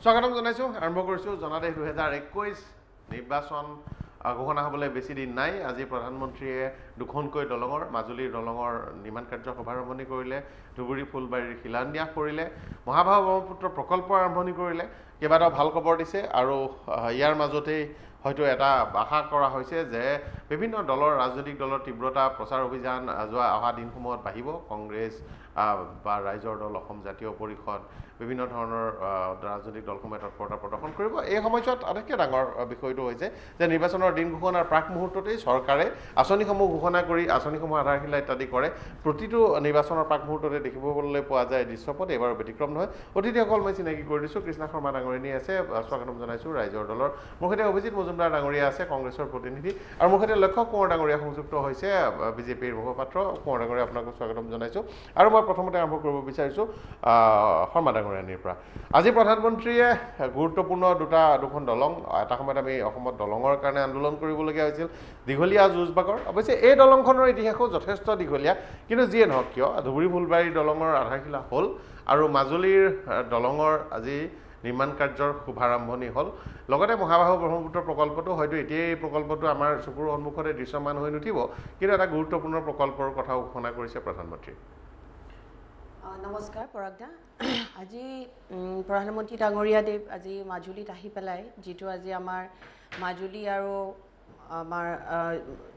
স্বাগতম জনাইছোঁ আৰম্ভ কৰিছোঁ জনাদেশ 2021 নিৰ্বাচন ঘোষণা হ'বলৈ বেছি দিন নাই। আজি প্ৰধানমন্ত্ৰীয়ে দুখনকৈ দলঙৰ মাজুলীৰ দলঙৰ নিৰ্মাণ কাৰ্য শুভাৰম্ভণি কৰিলে, ধুবুৰী ফুলবাৰীৰ শিলান্যাস কৰিলে, মহাবাহু ব্ৰহ্মপুত্ৰ প্ৰকল্প আৰম্ভণি কৰিলে, কেইবাটাও ভাল খবৰ দিছে। আৰু ইয়াৰ মাজতেই হয়তো এটা আশা কৰা হৈছে যে বিভিন্ন দলৰ ৰাজনৈতিক দলৰ তীব্ৰতা প্ৰচাৰ অভিযান অহা দিনসমূহত বাঢ়িব। কংগ্ৰেছ বা ৰাইজৰ দল, অসম জাতীয় পৰিষদ, বিভিন্ন ধৰণৰ ৰাজনৈতিক দলসমূহে তৎপৰতা প্ৰদৰ্শন কৰিব। এই সময়ছোৱাত আটাইতকৈ ডাঙৰ বিষয়টো হৈছে যে নিৰ্বাচনৰ দিন ঘোষণাৰ প্ৰাক মুহূৰ্ততেই চৰকাৰে আঁচনিসমূহ ঘোষণা কৰি আঁচনিসমূহ আধাৰশিলা ইত্যাদি কৰে। প্ৰতিটো নিৰ্বাচনৰ প্ৰাক মুহূৰ্ততে দেখিবলৈ পোৱা যায় দৃশ্যপট। এইবাৰ ব্যতিক্ৰম নহয়। অতিথিসকল মই চিনাকি কৰি দিছোঁ। কৃষ্ণা শৰ্মা ডাঙৰীয়ানী আছে, স্বাগতম জনাইছোঁ ৰাইজৰ দলৰ। মোৰ সৈতে অভিজিত মজুমদাৰ ডাঙৰীয়া আছে, কংগ্ৰেছৰ প্ৰতিনিধি, আৰু মোৰ সৈতে লক্ষ্য কোঁৱৰ ডাঙৰীয়া সংযুক্ত হৈছে, বিজেপিৰ মুখপাত্ৰ। কোঁৱৰ ডাঙৰীয়া আপোনাকো স্বাগতম জনাইছোঁ। আৰু মই প্ৰথমতে আৰম্ভ কৰিব বিচাৰিছোঁ শৰ্মা ডাঙৰীয়ানীৰ পৰা। আজি প্ৰধানমন্ত্ৰীয়ে গুৰুত্বপূৰ্ণ দুখন দলং, এটা সময়ত আমি অসমত দলঙৰ কাৰণে আন্দোলন কৰিবলগীয়া হৈছিল, দীঘলীয়া যুঁজবাগৰ। অৱশ্যে এই দলংখনৰ ইতিহাসো যথেষ্ট দীঘলীয়া, কিন্তু যিয়ে নহওক কিয় ধুবুৰী ফুলবাৰীৰ দলঙৰ আধাৰশিলা হ'ল আৰু মাজুলীৰ দলঙৰ আজি নিৰ্মাণ কাৰ্যৰ শুভাৰম্ভণি হ'ল। লগতে মহাবাহু ব্ৰহ্মপুত্ৰ প্ৰকল্পটো হয়তো এতিয়াই এই প্ৰকল্পটো আমাৰ চকুৰ সন্মুখতে দৃশ্যমান হৈ নুঠিব, কিন্তু এটা গুৰুত্বপূৰ্ণ প্ৰকল্পৰ কথাও ঘোষণা কৰিছে প্ৰধানমন্ত্ৰীয়ে। নমস্কাৰ পৰাগদা। আজি প্ৰধানমন্ত্ৰী ডাঙৰীয়াদেৱ আজি মাজুলীত আহি পেলাই যিটো আজি আমাৰ মাজুলী আৰু আমাৰ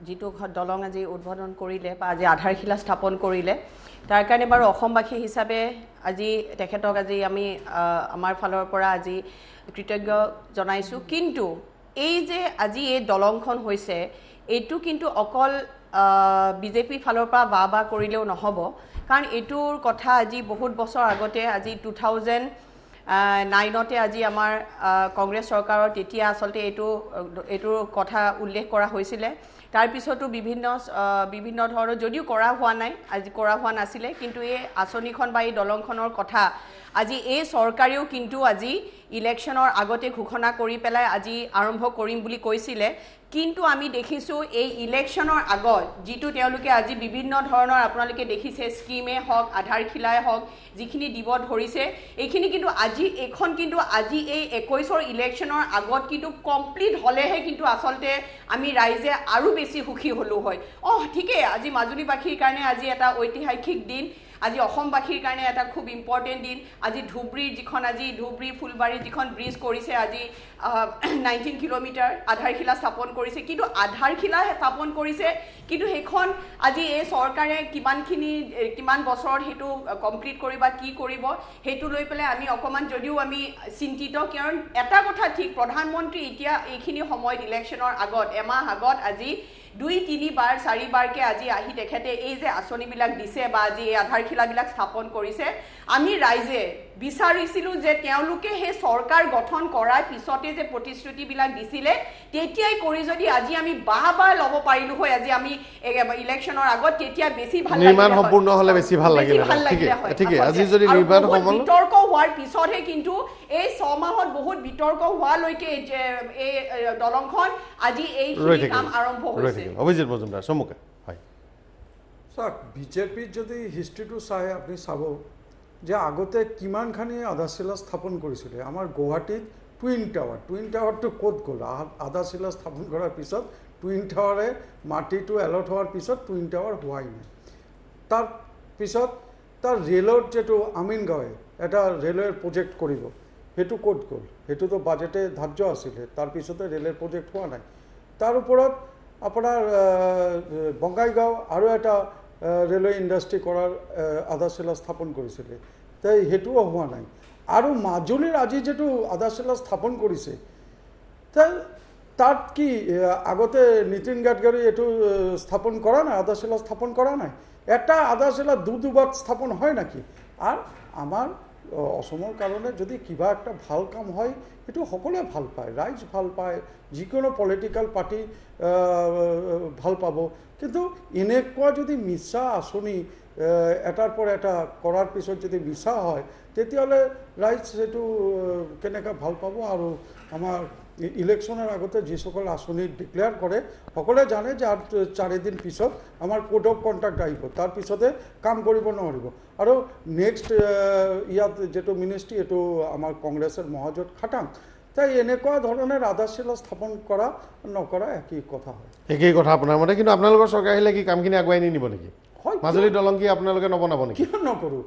যিটো দলং আজি উদ্বোধন কৰিলে বা আজি আধাৰশিলা স্থাপন কৰিলে, তাৰ কাৰণে বাৰু অসমবাসী হিচাপে আজি তেখেতক আজি আমি আমাৰ ফালৰ পৰা আজি কৃতজ্ঞ জনাইছোঁ। কিন্তু এই যে আজি এই দলংখন হৈছে, এইটো কিন্তু অকল বিজেপিৰ ফালৰ পৰা বা কৰিলেও নহ'ব, কাৰণ এইটোৰ কথা আজি বহুত বছৰ আগতে আজি 2009তে আজি আমাৰ কংগ্ৰেছ চৰকাৰৰ তেতিয়া আচলতে এইটোৰ কথা উল্লেখ কৰা হৈছিলে। তাৰপিছতো বিভিন্ন ধৰণৰ যদিও কৰা হোৱা নাছিলে, কিন্তু এই আঁচনিখন বা এই দলংখনৰ কথা আজি এই চৰকাৰেও কিন্তু আজি ইলেকশ্যনৰ আগতে ঘোষণা কৰি পেলাই আজি আৰম্ভ কৰিম বুলি কৈছিলে। কিন্তু আমি দেখিছোঁ এই ইলেকশ্যনৰ আগত যিটো তেওঁলোকে আজি বিভিন্ন ধৰণৰ আপোনালোকে দেখিছে স্কিমেই হওক, আধাৰশিলাই হওক, যিখিনি দিব ধৰিছে, এইখিনি কিন্তু এইখন কিন্তু আজি এই 21ৰ ইলেকশ্যনৰ আগত কিন্তু কমপ্লিট হ'লেহে কিন্তু আচলতে আমি ৰাইজে আৰু বেছি সুখী হ'লোঁ হয়। ঠিকেই, আজি মাজুলীবাসীৰ কাৰণে আজি এটা ঐতিহাসিক দিন, আজি অসমবাসীৰ কাৰণে এটা খুব ইম্পৰ্টেণ্ট দিন। আজি ধুবুৰী ফুলবাৰীৰ যিখন ব্ৰিজ কৰিছে, আজি 19 কিলোমিটাৰ আধাৰশিলা স্থাপন কৰিছে। কিন্তু আধাৰশিলা স্থাপন কৰিছে, কিন্তু সেইখন আজি এই চৰকাৰে কিমান বছৰত সেইটো কমপ্লিট কৰিব বা কি কৰিব, সেইটো লৈ পেলাই আমি অকণমান যদিও আমি চিন্তিত। কাৰণ এটা কথা ঠিক, প্ৰধানমন্ত্ৰী এতিয়া এইখিনি সময়ত ইলেকশ্যনৰ আগত এমাহ আগত আজি 2-3 বাৰ 4 বাৰকৈ আজি আহি তেখেতে এই যে আঁচনিবিলাক দিছে বা আজি এই আধাৰশিলাবিলাক স্থাপন কৰিছে, আমি ৰাইজে বিচাৰিছিলোঁ যে তেওঁলোকে সেই চৰকাৰ গঠন কৰাৰ পিছতে যে প্ৰতিশ্ৰুতিবিলাক দিছিলে তেতিয়াই কৰি যদি আজি আমি বাহ ল'ব পাৰিলোঁ হয় আজি আমি ইলেকশ্যনৰ আগত, তেতিয়া বেছি ভাল নিৰ্মাণ সম্পূৰ্ণ হ'লে বেছি ভাল লাগিলে হয়। বিতৰ্ক হোৱাৰ পিছতহে কিন্তু এই 6 মাহত বহুত বিতৰ্ক হোৱালৈকে এই দলংখন আজি এই কাম আৰম্ভ হৈছে। অভিজিত মজুমদাৰ চমুকে হয়। চাওক, বিজেপিৰ যদি হিষ্ট্ৰীটো চাই আপুনি চাব যে আগতে কিমানখানি আধাৰশিলা স্থাপন কৰিছিলে। আমাৰ গুৱাহাটীত টুইন টাৱাৰটো ক'ত গ'ল? আধাৰশিলা স্থাপন কৰাৰ পিছত টুইন টাৱাৰে মাটিটো এলট হোৱাৰ পিছত টুইন টাৱাৰ হোৱাই নাই। তাৰপিছত তাৰ ৰেলৰ যিটো আমিনগাঁৱে এটা ৰেলৱেৰ প্ৰজেক্ট কৰিব, সেইটো ক'ত গ'ল? সেইটোতো বাজেটে ধাৰ্য আছিলে, তাৰপিছতে ৰেলৰ প্ৰজেক্ট হোৱা নাই। তাৰ ওপৰত আপোনাৰ বঙাইগাঁও আৰু এটা ৰেলৱে ইণ্ডাষ্ট্ৰী কৰাৰ আধাৰশিলা স্থাপন কৰিছিলে, সেইটোও হোৱা নাই। আৰু মাজুলীৰ আজি যিটো আধাৰশিলা স্থাপন কৰিছে, তাত কি আগতে নীতিন গাডকাৰী এইটো স্থাপন কৰা নাই? আধাৰশিলা স্থাপন কৰা নাই? এটা আধাৰশিলা দুবাৰ স্থাপন হয় নাকি? আৰু আমাৰ অসমৰ কাৰণে যদি কিবা একটা ভাল কাম হয়, সেইটো সকলোৱে ভাল পায়, ৰাইজ ভাল পায়, যিকোনো পলিটিকেল পাৰ্টি ভাল পাব। কিন্তু এনেকুৱা যদি মিছা আঁচনি এটাৰ পৰা এটা কৰাৰ পিছত যদি মিছা হয় তেতিয়াহ'লে ৰাইজ সেইটো কেনেকৈ ভাল পাব। আৰু আমাৰ ইলেকশ্যনৰ আগতে যিসকল আঁচনি ডিক্লেয়াৰ কৰে সকলোৱে জানে যে আৰু 4 দিন পিছত আমাৰ কোড অফ কণ্টাক্ট আহিব, তাৰপিছতে কাম কৰিব নোৱাৰিব। আৰু নেক্সট ইয়াত যিটো মিনিষ্ট্ৰী এইটো আমাৰ কংগ্ৰেছৰ মহাজোঁট খাটাং, তাই এনেকুৱা ধৰণৰ আধাৰশিলা স্থাপন কৰা নকৰা একই কথা হয়। একেই কথা আপোনাৰ মতে। কিন্তু আপোনালোকৰ চৰকাৰ আহিলে কি কামখিনি আগুৱাই নিব নেকি? হয়, মাজুলী দলং কি আপোনালোকে নবনাব নেকি? কিয় নকৰোঁ?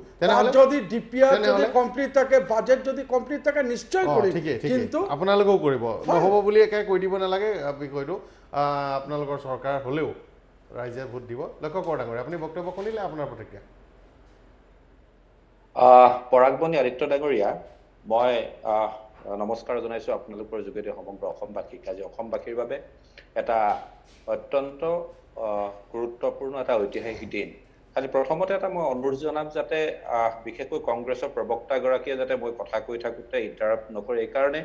যদি ডিপিআৰ যদি কমপ্লিট থাকে, বাজেট যদি কমপ্লিট থাকে নিশ্চয় কৰিম। কিন্তু আপোনালোকেও কৰিব, নহ'ব বুলি একে কৈ দিব নালাগে বিষয়টো। আপোনালোকৰ চৰকাৰ হ'লেও ৰাইজে ভোট দিব। লক্ষ্য কৰ ডাঙৰীয়া, আপুনি বক্তব্য শুনিলে, আপোনাৰ প্ৰতিক্ৰিয়া। পৰাগমণি আদিত্য ডাঙৰীয়া, মই নমস্কাৰ জনাইছোঁ আপোনালোকৰ যোগেদি সমগ্ৰ অসমবাসীক। আজি অসমবাসীৰ বাবে এটা অত্যন্ত গুৰুত্বপূৰ্ণ এটা ঐতিহাসিক দিন। খালি প্ৰথমতে এটা মই অনুৰোধ জনাম যাতে বিশেষকৈ কংগ্ৰেছৰ প্ৰবক্তাগৰাকীয়ে যাতে মই কথা কৈ থাকোঁতে ইণ্টাৰাপ্ট নকৰে। এইকাৰণে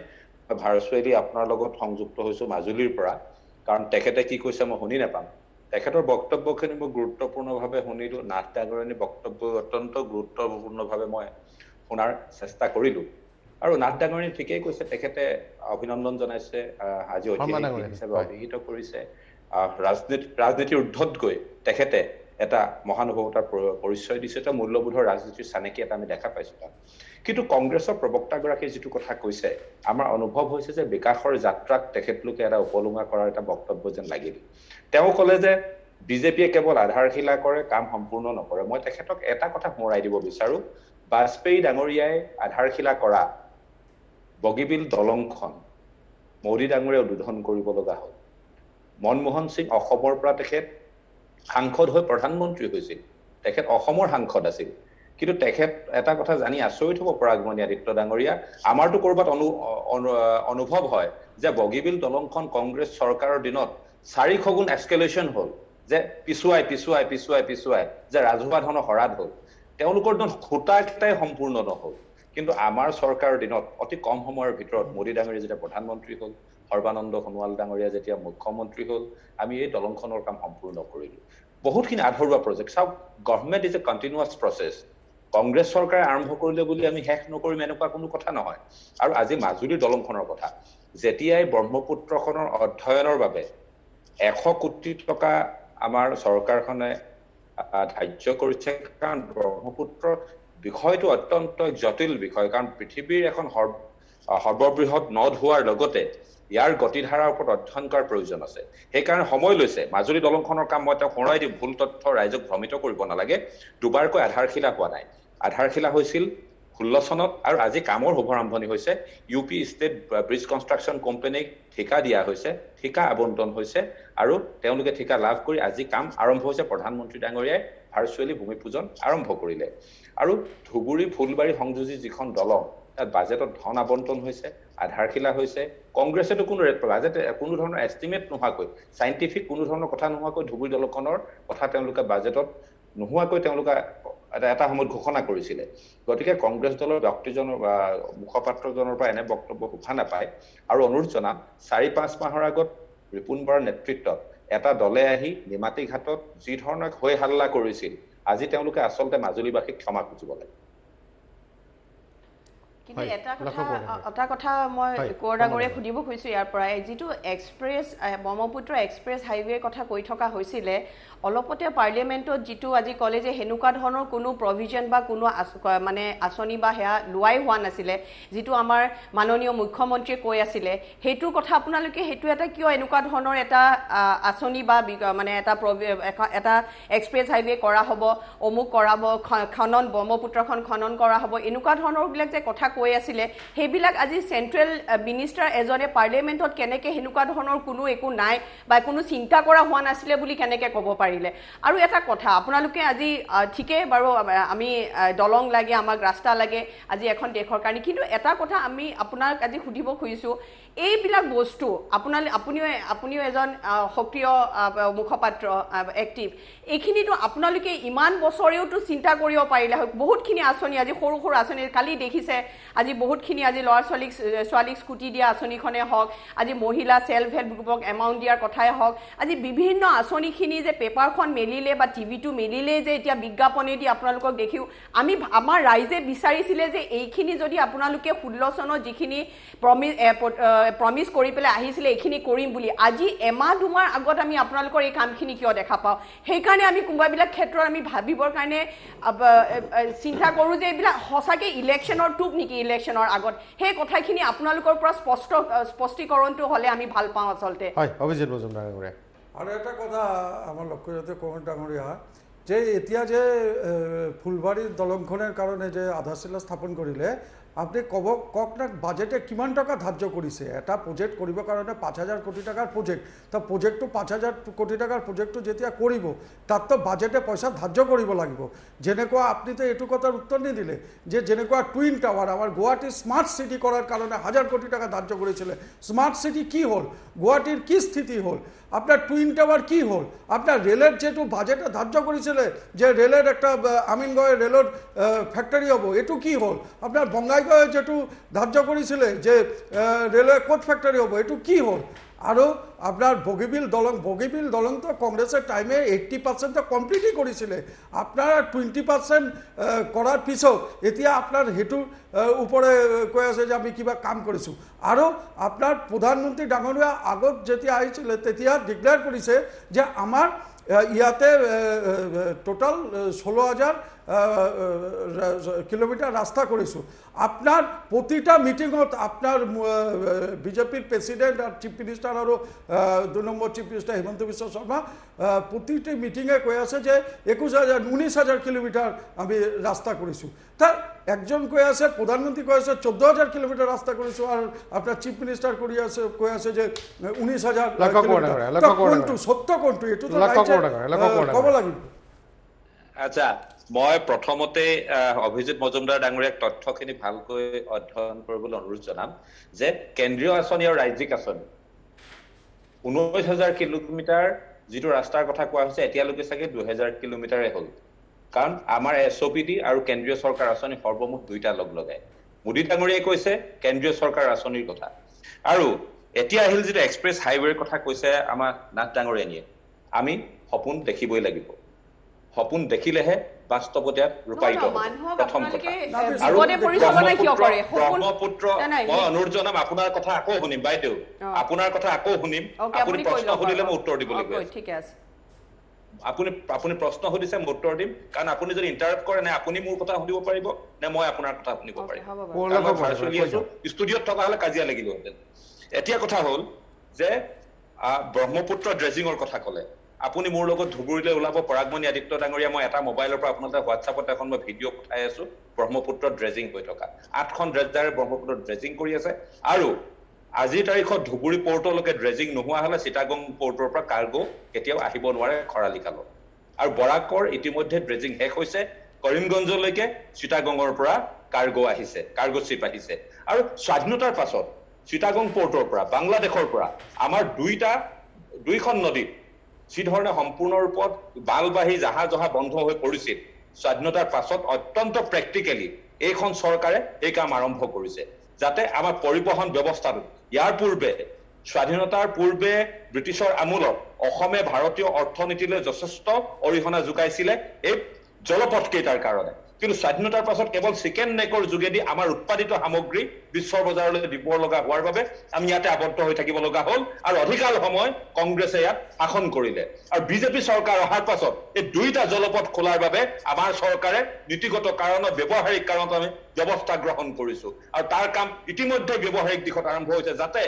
ভাৰ্চুৱেলি আপোনাৰ লগত সংযুক্ত হৈছোঁ মাজুলীৰ পৰা, কাৰণ তেখেতে কি কৈছে মই শুনি নাপাম। তেখেতৰ বক্তব্যখিনি মই গুৰুত্বপূৰ্ণভাৱে শুনিলোঁ। নাথ ডাঙৰীয়ানীৰ বক্তব্য অত্যন্ত গুৰুত্বপূৰ্ণভাৱে মই শুনাৰ চেষ্টা কৰিলোঁ। আৰু নাথ ডাঙৰীয়ানী ঠিকেই কৈছে, তেখেতে অভিনন্দন জনাইছে, আজি ঐতিহাসিক দিন হিচাপে অভিহিত কৰিছে। ৰাজনীতিৰ ঊৰ্ধত গৈ তেখেতে এটা মহানুভৱতাৰ পৰিচয় দিছে। এটা মূল্যবোধৰ ৰাজনীতিৰ চানেকি এটা আমি দেখা পাইছোঁ তাত। কিন্তু কংগ্ৰেছৰ প্ৰবক্তাগৰাকীয়ে যিটো কথা কৈছে, আমাৰ অনুভৱ হৈছে যে বিকাশৰ যাত্ৰাক তেখেতলোকে এটা উপলুঙা কৰাৰ এটা বক্তব্য যেন লাগিল। তেওঁ ক'লে যে বিজেপিয়ে কেৱল আধাৰশিলা কৰে, কাম সম্পূৰ্ণ নকৰে। মই তেখেতক এটা কথা সোঁৱৰাই দিব বিচাৰোঁ, বাজপেয়ী ডাঙৰীয়াই আধাৰশিলা কৰা বগীবিল দলংখন মোদী ডাঙৰীয়াই উদ্বোধন কৰিব লগা হ'ল। মনমোহন সিং অসমৰ পৰা তেখেত সাংসদ হৈ প্ৰধানমন্ত্ৰী হৈছিল, তেখেত অসমৰ সাংসদ আছিল। কিন্তু তেখেত এটা কথা জানি আচৰিত হ'ব পৰাগমণি আদিত্য ডাঙৰীয়া, আমাৰতো ক'ৰবাত অনুভৱ হয় যে বগীবিল দলংখন কংগ্ৰেছ চৰকাৰৰ দিনত 400 গুণ এস্কেলেশ্যন হ'ল, যে পিছুৱাই যে ৰাজহুৱা ধনৰ হৰাদ হ'ল। তেওঁলোকৰ দিনত খুঁটাকেইটাই সম্পূৰ্ণ নহ'ল। কিন্তু আমাৰ চৰকাৰৰ দিনত অতি কম সময়ৰ ভিতৰত মোদী ডাঙৰীয়া যেতিয়া প্ৰধানমন্ত্ৰী হ'ল, সৰ্বানন্দ সোণোৱাল ডাঙৰীয়া যেতিয়া মুখ্যমন্ত্ৰী হ'ল, আমি এই দলংখনৰ কাম সম্পূৰ্ণ কৰিলোঁ। বহুতখিনি আধৰুৱা প্ৰজেক্ট। চাওক, government is a continuous process. Congress চৰকাৰে আৰম্ভ কৰিলে বুলি আমি শেষ নকৰিম এনেকুৱা কোনো কথা নহয়। আৰু আজি মাজুলীৰ দলংখনৰ কথা, যেতিয়াই ব্ৰহ্মপুত্ৰখনৰ অধ্যয়নৰ বাবে 100 কোটি টকা আমাৰ চৰকাৰখনে ধাৰ্য কৰিছে, কাৰণ ব্ৰহ্মপুত্ৰ বিষয়টো অত্যন্ত জটিল বিষয়। কাৰণ পৃথিৱীৰ এখন সৰ্ববৃহৎ নদ হোৱাৰ লগতে ইয়াৰ গতিধাৰাৰ ওপৰত অধ্যয়ন কৰাৰ প্ৰয়োজন আছে। সেইকাৰণে সময় লৈছে। মাজুলী দলংখনৰ কাম মই তেওঁক সোঁৱৰাই দিম, ভুল তথ্য ৰাইজক ভ্ৰমিত কৰিব নালাগে। দুবাৰকৈ আধাৰশিলা হোৱা নাই। আধাৰশিলা হৈছিল 16 চনত, আৰু আজি কামৰ শুভাৰম্ভণি হৈছে। UP ষ্টেট ব্ৰিজ কনষ্ট্ৰাকশ্যন কোম্পানীক ঠিকা দিয়া হৈছে, ঠিকা আবণ্টন হৈছে, আৰু তেওঁলোকে ঠিকা লাভ কৰি আজি কাম আৰম্ভ হৈছে। প্ৰধানমন্ত্ৰী ডাঙৰীয়াই ভাৰ্চুৱেলি ভূমি পূজন আৰম্ভ কৰিলে। আৰু ধুবুৰী ফুলবাৰী সংযোজী যিখন দলং, তাত বাজেটত ধন আবণ্টন হৈছে, আধাৰশিলা হৈছে। কংগ্ৰেছেতো বাজেট কোনো ধৰণৰ এষ্টিমেট নোহোৱাকৈ, চাইণ্টিফিক কোনো ধৰণৰ কথা নোহোৱাকৈ ধুবুৰী দলংখনৰ কথা তেওঁলোকে বাজেটত নোহোৱাকৈ তেওঁলোকে এটা সময়ত ঘোষণা কৰিছিলে। গতিকে কংগ্ৰেছ দলৰ ব্যক্তিজনৰ বা মুখপাত্ৰজনৰ পৰা এনে বক্তব্য শুভা নাপায়। আৰু অনুৰোধ জনাম, 4-5 মাহৰ আগত ৰিপুণ বৰাৰ নেতৃত্বত এটা দলে আহি নিমাতী ঘাটত যি ধৰণৰ হৈ হাল্লা কৰিছিল, আজি তেওঁলোকে আচলতে মাজুলীবাসীক ক্ষমা খুজিব লাগে। কিন্তু এটা কথা মই কোঁৱৰ ডাঙৰীয়াক সুধিব খুজিছোঁ ইয়াৰ পৰাই, যিটো ব্ৰহ্মপুত্ৰ এক্সপ্ৰেছ হাইৱেৰ কথা কৈ থকা হৈছিলে, অলপতে পাৰ্লিয়ামেণ্টত যিটো আজি ক'লে যে সেনেকুৱা ধৰণৰ কোনো প্ৰভিজন বা কোনো মানে আঁচনি বা সেয়া লোৱাই হোৱা নাছিলে, যিটো আমাৰ মাননীয় মুখ্যমন্ত্ৰীয়ে কৈ আছিলে, সেইটোৰ কথা আপোনালোকে সেইটো এটা কিয় এনেকুৱা ধৰণৰ এটা আঁচনি বা মানে এটা এক্সপ্ৰেছ হাইৱে কৰা হ'ব, অমুক কৰাব, ব্ৰহ্মপুত্ৰখন খনন কৰা হ'ব, এনেকুৱা ধৰণৰবিলাক যে কথা কৈ আছিলে, সেইবিলাক আজি চেণ্ট্ৰেল মিনিষ্টাৰ এজনে পাৰ্লিয়ামেণ্টত কেনেকৈ সেনেকুৱা ধৰণৰ কোনো একো নাই বা কোনো চিন্তা কৰা হোৱা নাছিলে বুলি কেনেকৈ ক'ব পাৰিলে? আৰু এটা কথা, আপোনালোকে আজি ঠিকেই বাৰু আমি দলং লাগে, আমাক ৰাস্তা লাগে আজি এখন দেশৰ কাৰণে, কিন্তু এটা কথা আমি আপোনাক আজি সুধিব খুজিছোঁ, এইবিলাক বস্তু আপুনিও এজন সক্ৰিয় মুখপাত্ৰ, এক্টিভ, এইখিনিতো আপোনালোকে ইমান বছৰেওতো চিন্তা কৰিব পাৰিলে হয়। বহুতখিনি আঁচনি আজি সৰু সৰু আঁচনি, কালি দেখিছে আজি বহুতখিনি আজি ল'ৰা ছোৱালীক স্কুটি দিয়া আঁচনিখনে হওক, আজি মহিলা সেলফ হেল্প গ্ৰুপক এমাউণ্ট দিয়াৰ কথাই হওক, আজি বিভিন্ন আঁচনিখিনি যে পেপাৰখন মেলিলে বা টিভিটো মেলিলে যে এতিয়া বিজ্ঞাপনেদি আপোনালোকক দেখিও আমাৰ ৰাইজে বিচাৰিছিলে যে এইখিনি যদি আপোনালোকে 16 চনত যিখিনি প্ৰমিছ কৰি পেলাই আহিছিলে এইখিনি কৰিম বুলি, আজি এমাহ দুমাহ আগত আমি আপোনালোকৰ এই কামখিনি কিয় দেখা পাওঁ? সেইকাৰণে আমি কোনোবাবিলাক ক্ষেত্ৰত আমি ভাবিবৰ কাৰণে চিন্তা কৰোঁ যে এইবিলাক সঁচাকৈ ইলেকশ্যনৰ টুপ নেকি? ইলেকশ্যনৰ আগত সেই কথাখিনি আপোনালোকৰ পৰা স্পষ্টীকৰণটো হ'লে আমি ভাল পাওঁ আচলতে। হয়, অভিজিত মজুমদাৰ ডাঙৰীয়া। আৰু এটা কথা আমাৰ লক্ষ্যজাতীয় কমিটি ডাঙৰীয়া, যে এতিয়া যে ফুলবাৰীৰ দলংখনৰ কাৰণে যে আধাৰশিলা স্থাপন কৰিলে, আপনি কওক না বাজেটে কিমান টাকা ধাৰ্য কৰিছে? এটা প্ৰজেক্ট কৰিবৰ কাৰণে 5,000 কোটি টাকাৰ প্ৰজেক্ট, তো প্ৰজেক্টটো 5,000 কোটি টাকাৰ প্ৰজেক্টটো যেতিয়া কৰিব তাততো বাজেটে পইচা ধাৰ্য কৰিব লাগিব। যেনেকুৱা আপনিতো এইটো কথাৰ উত্তৰ নিদিলে যে যেনেকুৱা টুইন টাৱাৰ আমাৰ গুৱাহাটী স্মাৰ্ট চিটি কৰাৰ কাৰণে 1,000 কোটি টাকা ধাৰ্য কৰিছিলে, স্মাৰ্ট সিটি কি হল? গুৱাহাটীৰ কি স্থিতি হল? আপনার টুইন টাওয়ার কি হল? আপনার রেলের যেটু বাজেটে ধার্য করেছিল যে রেলের একটা আমিনগড়ে রেলের ফ্যাক্টরি হব, এটু কি হল? আপনার বঙ্গাইগড়ে যেটু ধার্য করেছিল যে রেলের কোচ ফ্যাক্টরি হব, এটু কি হল? আৰু আপনার বগীবিল দলং তো কংগ্রেসের টাইমে 80% তো কমপ্লিটই করেছিলে, আপনারা 20% করার পিছত এতিয়া আপনার হেতুর উপরে কৈ আছে যে আমি কিবা কাম কৰিছোঁ। আৰু আপনাৰ প্ৰধানমন্ত্ৰী ডাঙৰীয়া আগত যেতিয়া আহিছিল তেতিয়া ডিক্লেয়ার করেছে যে আমার ইয়াতে টোটাল 16,000 কিলোমিটার রাস্তা করেছো। আপনার প্রতিটা মিটিংত আপনার বিজেপির প্রেসিডেন্ট আর চিফ মিনিস্টার আর 2 নম্বর চিফ মিনিস্টার হিমন্ত বিশ্ব শর্মা প্রতিটি মিটিংয়ে কৈ আছে যে 19,000 কিলোমিটার আমি রাস্তা করেছো। তা একজন কৈ আছে, প্রধানমন্ত্রী কৈ আছে 14,000 কিলোমিটার রাস্তা করেছো, আর আপনার চিফ মিনিস্টার কৈ আছে যে 19,000 কিলোমিটার। কোনটো সত্য, কোনটো এটো তো কব লাগিব। আচ্ছা, মই প্ৰথমতে অভিজিত মজুমদাৰ ডাঙৰীয়াক তথ্যখিনি ভালকৈ অধ্যয়ন কৰিবলৈ অনুৰোধ জনাম যে কেন্দ্ৰীয় আঁচনি আৰু ৰাজ্যিক আঁচনি 19,000 কিলোমিটাৰ যিটো ৰাস্তাৰ কথা কোৱা হৈছে এতিয়ালৈকে চাগে 2,000 কিলোমিটাৰে হ'ল, কাৰণ আমাৰ SOPD আৰু কেন্দ্ৰীয় চৰকাৰ আঁচনি সৰ্বমুঠ দুইটা লগ লগাই। মোদী ডাঙৰীয়াই কৈছে কেন্দ্ৰীয় চৰকাৰ আঁচনিৰ কথা, আৰু এতিয়া আহিল যিটো এক্সপ্ৰেছ হাইৱেৰ কথা কৈছে আমাৰ নাথ ডাঙৰীয়ানীয়ে, আমি সপোন দেখিবই লাগিব। সপোন দেখিলেহে বাস্তৱতাত ৰূপায়িত হ'ব। প্ৰথম কথা, আৰু ব্ৰহ্মপুত্ৰ মই অনুৰোধ জনাম, আপোনাৰ কথা আকৌ শুনিম বাইদেউ, আপোনাৰ কথা আকৌ শুনিম, আপুনি প্ৰশ্ন সুধিলে মই উত্তৰ দিব লাগিব। আপুনি প্ৰশ্ন সুধিছে মই উত্তৰ দিম, কাৰণ আপুনি যদি ইণ্টাৰাপ্ট কৰে নে আপুনি মোৰ কথা শুনিব পাৰিব নে মই আপোনাৰ কথা শুনিব পাৰিম। ষ্টুডিঅ'ত থকা হলে কাজিয়া লাগিলহেঁতেন। এতিয়া কথা হ'ল যে ব্ৰহ্মপুত্ৰ ড্ৰেজিঙৰ কথা ক'লে আপুনি মোৰ লগত ধুবুৰীলৈ ওলাব পৰাগমণি আদিত্য ডাঙৰীয়া, মই এটা মোবাইলৰ পৰা আপোনালোকে হোৱাটছআপত এখন মই ভিডিঅ' পঠাই আছো ব্ৰহ্মপুত্ৰ ড্ৰেজিং হৈ থকা। 8খন ড্ৰেজাৰে ব্ৰহ্মপুত্ৰ ড্ৰেজিং কৰি আছে, আৰু আজিৰ তাৰিখত ধুবুৰী পৰ্টলৈকে ড্ৰেজিং নোহোৱা হলে চিটাগং পৰ্টৰ পৰা কাৰ্গো কেতিয়াও আহিব নোৱাৰে খৰালি কালত। আৰু বৰাকৰ ইতিমধ্যে ড্ৰেজিং শেষ হৈছে, কৰিমগঞ্জলৈকে চিটাগঙৰ পৰা কাৰ্গো আহিছে, কাৰ্গো শ্বিপ আহিছে। আৰু স্বাধীনতাৰ পাছত চিটাগং পৰ্টৰ পৰা বাংলাদেশৰ পৰা আমাৰ দুইখন নদীত যিধৰণে সম্পূৰ্ণ ৰূপত বালবাহী জাহাজ অহা বন্ধ হৈ পৰিছিল, স্বাধীনতাৰ পাছত অত্যন্ত প্ৰেক্টিকেলি এইখন চৰকাৰে এই কাম আৰম্ভ কৰিছে, যাতে আমাৰ পৰিবহন ব্যৱস্থাটো ইয়াৰ পূৰ্বে স্বাধীনতাৰ পূৰ্বে ব্ৰিটিছৰ আমোলত অসমে ভাৰতীয় অৰ্থনীতিলৈ যথেষ্ট অৰিহণা যোগাইছিলে এই জলপথ কেইটাৰ কাৰণে, কিন্তু স্বাধীনতাৰ পাছত কেৱল চিকেন নেকৰ যোগেদি আমাৰ উৎপাদিত সামগ্ৰী বিশ্বৰ বজাৰলৈ দিব লগা হোৱাৰ বাবে আমি ইয়াতে আবদ্ধ হৈ থাকিব লগা হ'ল, আৰু অধিকাৰ সময় কংগ্ৰেছে ইয়াত শাসন কৰিলে। আৰু বিজেপি চৰকাৰ অহাৰ পাছত এই দুইটা জলপথ খোলাৰ বাবে আমাৰ চৰকাৰে নীতিগত কাৰণত ব্যৱহাৰিক কাৰণত আমি ব্যৱস্থা গ্ৰহণ কৰিছো, আৰু তাৰ কাম ইতিমধ্যে ব্যৱহাৰিক দিশত আৰম্ভ হৈছে, যাতে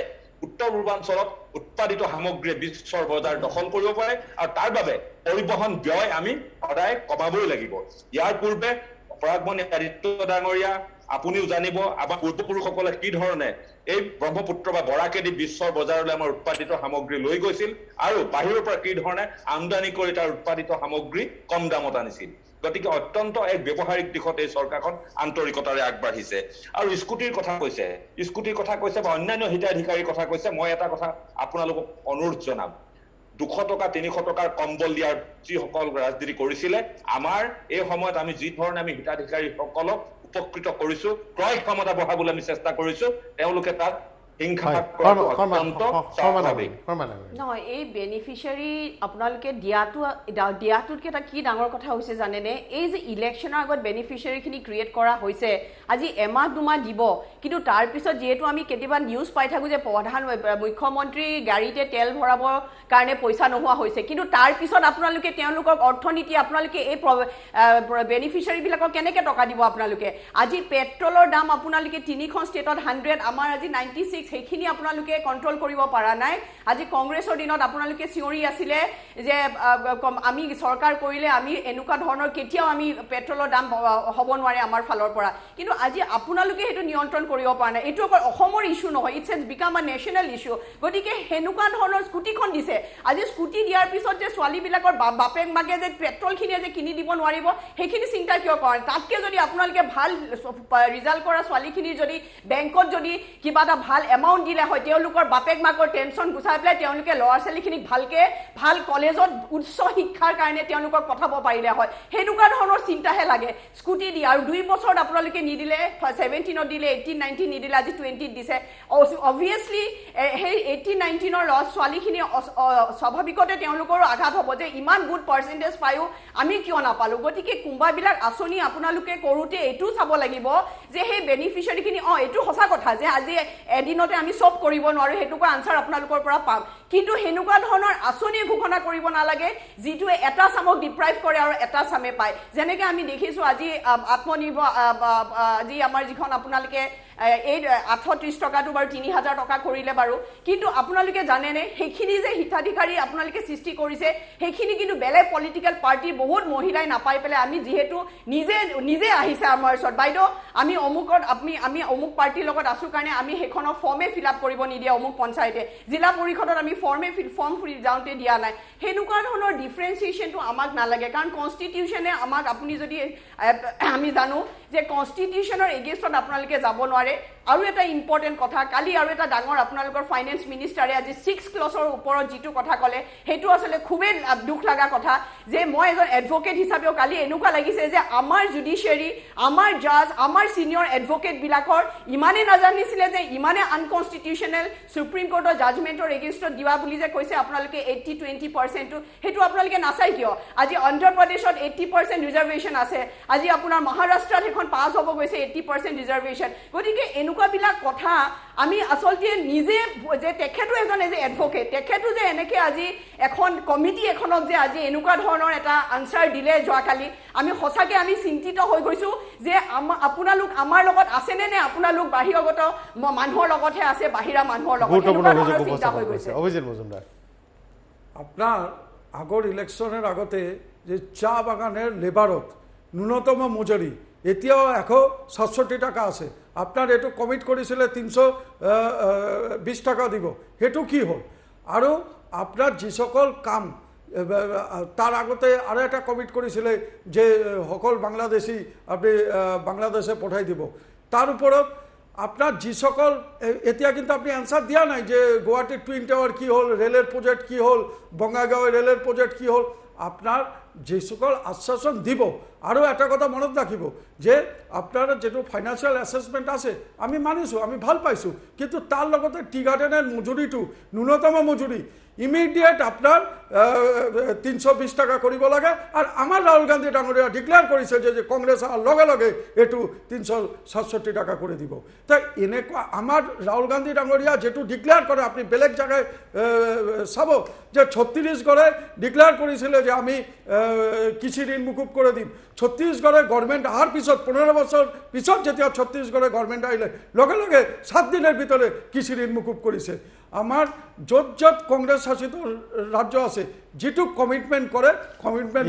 উত্তৰ পূৰ্বাঞ্চলত উৎপাদিত সামগ্ৰীয়ে বিশ্বৰ বজাৰ দখল কৰিব পাৰে, আৰু তাৰ বাবে পৰিবহন ব্যয় আমি সদায় কমাবই লাগিব। ইয়াৰ পূৰ্বে পৰাগমণি আদিত্য ডাঙৰীয়া আপুনিও জানিব আমাৰ পূৰ্বপুৰুষসকলে কি ধৰণে এই ব্ৰহ্মপুত্ৰ বা বৰাকেদি বিশ্বৰ বজাৰলৈ আমাৰ উৎপাদিত সামগ্ৰী লৈ গৈছিল, আৰু বাহিৰৰ পৰা কি ধৰণে আমদানি কৰি তাৰ উৎপাদিত সামগ্ৰী কম দামত আনিছিল। গতিকে অত্যন্ত এক ব্যৱহাৰিক দিশত এই চৰকাৰখন আন্তৰিকতাৰে আগবাঢ়িছে। আৰু স্কুটিৰ কথা কৈছে বা অন্যান্য হিতাধিকাৰীৰ কথা কৈছে, মই এটা কথা আপোনালোকক অনুৰোধ জনাম, 200 টকা 300 টকাৰ কম্বল দিয়াৰ যিসকল ৰাজনীতি কৰিছিলে, আমাৰ এই সময়ত আমি যি ধৰণে আমি হিতাধিকাৰীসকলক উপকৃত কৰিছো, ক্ৰয় ক্ষমতা বঢ়াবলৈ আমি চেষ্টা কৰিছো, তেওঁলোকে তাত হিংসা নহয়। এই বেনিফিচিয়াৰী আপোনালোকে দিয়াটোতকৈ এটা কি ডাঙৰ কথা হৈছে জানেনে? এই যে ইলেকশ্যনৰ আগত বেনিফিচিয়াৰীখিনি ক্ৰিয়েট কৰা হৈছে, আজি এমাহ দুমাহ দিব, কিন্তু তাৰপিছত যিহেতু আমি কেতিয়াবা নিউজ পাই থাকোঁ যে মুখ্যমন্ত্ৰী গাড়ীতে তেল ভৰাবৰ কাৰণে পইচা নোহোৱা হৈছে, কিন্তু তাৰপিছত আপোনালোকে তেওঁলোকৰ অৰ্থনীতি আপোনালোকে এই বেনিফিচিয়াৰীবিলাকক কেনেকৈ টকা দিব? আপোনালোকে আজি পেট্ৰলৰ দাম আপোনালোকে 3খন ষ্টেটত 100, আমাৰ আজি 96, সেইখিনি আপোনালোকে কণ্ট্ৰল কৰিব পৰা নাই। আজি কংগ্ৰেছৰ দিনত আপোনালোকে চিঞৰি আছিলে যে আমি চৰকাৰ কৰিলে আমি এনেকুৱা ধৰণৰ কেতিয়াও আমি পেট্ৰলৰ দাম হ'ব নোৱাৰে আমাৰ ফালৰ পৰা, কিন্তু আজি আপোনালোকে সেইটো নিয়ন্ত্ৰণ কৰিব পৰা নাই। এইটো অকল অসমৰ ইছ্যু নহয়, it's as become a national issue. গতিকে সেনেকুৱা ধৰণৰ স্কুটিখন দিছে, আজি স্কুটি দিয়াৰ পিছত যে ছোৱালীবিলাকৰ বাপেক মাকে যে পেট্ৰলখিনিয়ে যে কিনি দিব নোৱাৰিব, সেইখিনি চিন্তা কিয় কৰে? তাতকৈ যদি আপোনালোকে ভাল ৰিজাল্ট কৰা ছোৱালীখিনিৰ যদি বেংকত যদি কিবা এটা ভাল এমাউণ্ট দিলে হয়, তেওঁলোকৰ বাপেক মাকৰ টেনশ্যন গুচাই পেলাই তেওঁলোকে ল'ৰা ছোৱালীখিনিক ভালকৈ ভাল কলেজত উচ্চ শিক্ষাৰ কাৰণে তেওঁলোকক পঠাব পাৰিলে হয়। সেনেকুৱা ধৰণৰ চিন্তাহে লাগে। স্কুটি দিয়ে আৰু 2 বছৰত আপোনালোকে নিদিলে, 17ত দিলে, 18, 19 নিদিলে, আজি 20ত দিছে। অবভিয়াছলি সেই 18, 19ৰ ল'ৰা ছোৱালীখিনি স্বাভাৱিকতে তেওঁলোকৰো আঘাত হ'ব যে ইমান গুড পাৰ্চেণ্টেজ পায়ো আমি কিয় নাপালোঁ। গতিকে কোনোবাবিলাক আঁচনি আপোনালোকে কৰোঁতে এইটোও চাব লাগিব যে সেই বেনিফিচিয়াৰীখিনি এইটো সঁচা কথা যে আজি এদিনতে আমি চব কৰিব নোৱাৰোঁ, সেইটোকো আনচাৰ আপোনালোকৰ পৰা পাম, কিন্তু সেনেকুৱা ধৰণৰ আঁচনি ঘোষণা কৰিব নালাগে যিটোৱে এটা চামক ডিপ্ৰাইভ কৰে আৰু এটা চামে পায়। যেনেকৈ আমি দেখিছোঁ আজি আত্মনিৰ্ভৰ, আজি আমাৰ যিখন আপোনালোকে এই 830 টকাটো বাৰু 3000 টকা কৰিলে বাৰু, কিন্তু আপোনালোকে জানেনে সেইখিনি যে হিতাধিকাৰী আপোনালোকে সৃষ্টি কৰিছে সেইখিনি কিন্তু বেলেগ পলিটিকেল পাৰ্টিৰ বহুত মহিলাই নাপাই পেলাই আমি যিহেতু নিজে আহিছে আমাৰ ওচৰত, বাইদেউ আমি অমুকত আমি অমুক পাৰ্টিৰ লগত আছোঁ কাৰণে আমি সেইখনৰ ফৰ্মে ফিল আপ কৰিব নিদিয়ে অমুক পঞ্চায়তে, জিলা পৰিষদত আমি ফৰ্ম যাওঁতে দিয়া নাই। সেনেকুৱা ধৰণৰ ডিফাৰেঞ্চিয়েশ্যনটো আমাক নালাগে, কাৰণ কনষ্টিটিউশ্যনে আমাক, আপুনি যদি আমি জানো যে কনষ্টিটিউশ্যনৰ এগেইনষ্টত আপোনালোকে যাব নোৱাৰে। আৰু এটা ইম্পৰ্টেণ্ট কথা, কালি আৰু এটা ডাঙৰ আপোনালোকৰ ফাইনেন্স মিনিষ্টাৰে আজি 6 ক্লজৰ ওপৰত যিটো কথা ক'লে সেইটো আচলতে খুবেই দুখ লগা কথা, যে মই এজন এডভকেট হিচাপেও কালি এনেকুৱা লাগিছে যে আমাৰ জুডিচিয়াৰী, আমাৰ জাজ, আমাৰ ছিনিয়ৰ এডভকেটবিলাকৰ ইমানেই নাজানিছিলে যে ইমানে আনকনষ্টিটিউশ্যনেল সুপ্ৰিম কোৰ্টৰ জাজমেণ্টৰ এগেইনষ্টত দিয়া বুলি যে কৈছে আপোনালোকে 80-20%টো, সেইটো আপোনালোকে নাচাই কিয়? আজি অন্ধ্ৰপ্ৰদেশত 80% ৰিজাৰ্ভেশ্যন আছে, আজি আপোনাৰ মহাৰাষ্ট্ৰত সেইখন পাছ হ'ব গৈছে 80% ৰিজাৰ্ভেশ্যন। গতিকে এনেকুৱাবিলাক কথা আমি আচলতে নিজে, যে তেখেতো এজন এজ এ এডভকেট, তেখেতো যে এনেকৈ আজি এখন কমিটি এখনক যে আজি এনেকুৱা ধৰণৰ এটা আনচাৰ দিলে যোৱাকালি, আমি সঁচাকৈ আমি চিন্তিত হৈ গৈছোঁ যে আপোনালোক আমাৰ লগত আছেনে নে আপোনালোক বাহিৰগত মানুহৰ লগতহে আছে, বাহিৰা মানুহৰ লগত চিন্তা হৈ গৈছে। অভিজিত মজুমদাৰ, আপনার আগর ইলেকশনের আগতে যে চা বাগানের লেবারত ন্যূনতম মজুরি এতিয়াও 167 টাকা আছে, আপনার এটু কমিট করেছিল 320 টাকা দিব, সেটু কি হল? আৰু আপনার যে সকল কাম তার আগতে আরও একটা কমিট করেছিল যে সকল বাংলাদেশি আপনি বাংলাদেশে পঠাই দিব, তার উপরত আপনার যে সকল এতিয়া কিন্তু আপনি অ্যান্সার দিয়া নাই যে গুয়াহাটির টুইন টাওয়ার কি হল, রেলের প্রজেক্ট কি হল, বঙ্গাইগাঁও রেলের প্রজেক্ট কি হল, আপনার যে সকল আশ্বাসন দিব। আৰু এটা কথা মনত রাখিব যে আপনার যেটো ফাইনান্সিয়াল অ্যাসেসমেন্ট আছে আমি মানিছোঁ, আমি ভাল পাইছোঁ, কিন্তু তার লগতে টি গার্ডেনের মজুরিটো ন্যূনতম মজুরি ইমিডিয়েট আপনার 320 টাকা কৰিব লাগে। আৰ আমাৰ ৰাহুল গান্ধী ডাঙৰিয়া ডিক্লেয়াৰ কৰেছে যে কংগ্ৰেস আৰ লগে লগে এটু 367 টাকা কৰে দিব। তাই এনেকুৱা আমার রাহুল গান্ধী ডাঙরিয়া যেটু ডিক্লেয়ার করে, আপনি বেলেগ জায়গায় চাব যে ছত্তিশগড়ে ডিক্লেয়ার করেছিল যে আমি কৃষি ঋণ মুকুব করে দিম। ছত্তিশগড়ে গভর্নমেন্ট আহার পিছত 15 বছর পিছত যেতিয়া ছত্তিশগড়ে গভর্নমেন্ট আহিলে লগে লগে 7 দিনের ভিতরে কৃষি ঋণ মুকুব করেছে। আমার য'ত য'ত কংগ্রেস শাসিত রাজ্য আছে যেটু কমিটমেন্ট করে, কমিটমেন্ট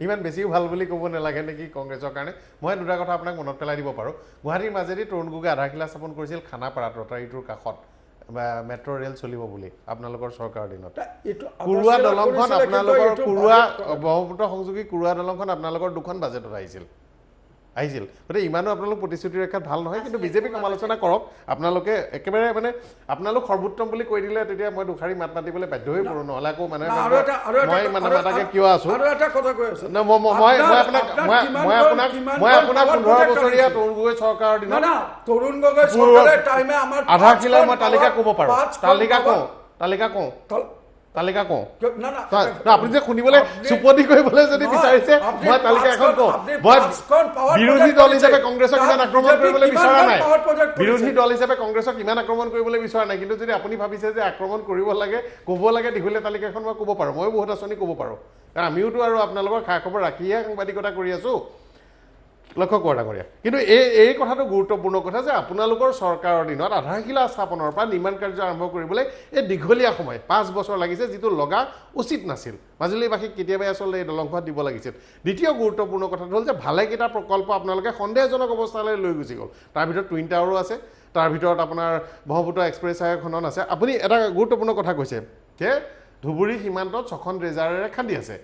ইমান বেছি ভাল বুলি ক'ব নালাগে নেকি কংগ্ৰেছৰ কাৰণে? মই দুটা কথা আপোনাক মনত পেলাই দিব পাৰোঁ। গুৱাহাটীৰ মাজেদি তৰুণ গগৈয়ে আধাৰশিলা স্থাপন কৰিছিল খানাপাৰাত, ৰটাৰীটোৰ কাষত মেট্ৰ' ৰেল চলিব বুলি আপোনালোকৰ চৰকাৰৰ দিনত। কুৰুৱা দলংখন আপোনালোকৰ ব্ৰহ্মপুত্ৰ সংযোগী কুৰুৱা দলংখন আপোনালোকৰ 2খন বাজেটত আহিছিল। আহিছিল গতিকে ইমানো আপোনালোক প্ৰতিশ্ৰুতি ৰক্ষাত ভাল নহয় কিন্তু বিজেপিক সমালোচনা কৰক আপোনালোকে একেবাৰে মানে আপোনালোক সৰ্বোত্তম বুলি কৈ দিলে তেতিয়া মই দুখাৰী মাত মাতিবলৈ বাধ্য হৈ পৰোঁ নহ'লে আকৌ মানে মই মানে মাতাকে কিয় আছোঁ মই আপোনাক 15 বছৰীয়া তৰুণ গগৈ চৰকাৰৰ দিনত আধাৰশিলাৰ মই তালিকা ক'ব পাৰোঁ তালিকা কওঁ আপুনি যে শুনিবলৈ চুপতি কৰিবলৈ যদি বিচাৰিছে মই তালিকা এখন কওঁ মই বিৰোধী দল হিচাপে কংগ্ৰেছক ইমান আক্ৰমণ কৰিবলৈ বিচৰা নাই বিৰোধী দল হিচাপে কংগ্ৰেছক ইমান আক্ৰমণ কৰিবলৈ বিচৰা নাই কিন্তু যদি আপুনি ভাবিছে যে আক্ৰমণ কৰিব লাগে ক'ব লাগে দীঘলীয়া তালিকাখন মই ক'ব পাৰোঁ ময়ো বহুত আঁচনি ক'ব পাৰোঁ কাৰণ আমিওতো আৰু আপোনালোকৰ খা খবৰ ৰাখিহে সাংবাদিকতা কৰি আছোঁ লক্ষ্য কৰা ডাঙৰীয়া কিন্তু এই কথাটো গুৰুত্বপূৰ্ণ কথা যে আপোনালোকৰ চৰকাৰৰ দিনত আধাৰশিলা স্থাপনৰ পৰা নিৰ্মাণ কাৰ্য আৰম্ভ কৰিবলৈ এই দীঘলীয়া সময় 5 বছৰ লাগিছে যিটো লগা উচিত নাছিল মাজুলীবাসীক কেতিয়াবাই আচলতে এই দলংখন দিব লাগিছিল দ্বিতীয় গুৰুত্বপূৰ্ণ কথাটো হ'ল যে ভালেকেইটা প্ৰকল্প আপোনালোকে সন্দেহজনক অৱস্থালৈ লৈ গুচি গ'ল তাৰ ভিতৰত টুইন টাৱাৰো আছে তাৰ ভিতৰত আপোনাৰ ব্ৰহ্মপুত্ৰ এক্সপ্ৰেছ হাইৱে খনন আছে আপুনি এটা গুৰুত্বপূৰ্ণ কথা কৈছে যে ধুবুৰী সীমান্তত 6খন ড্ৰেজাৰেৰে খান্দি আছে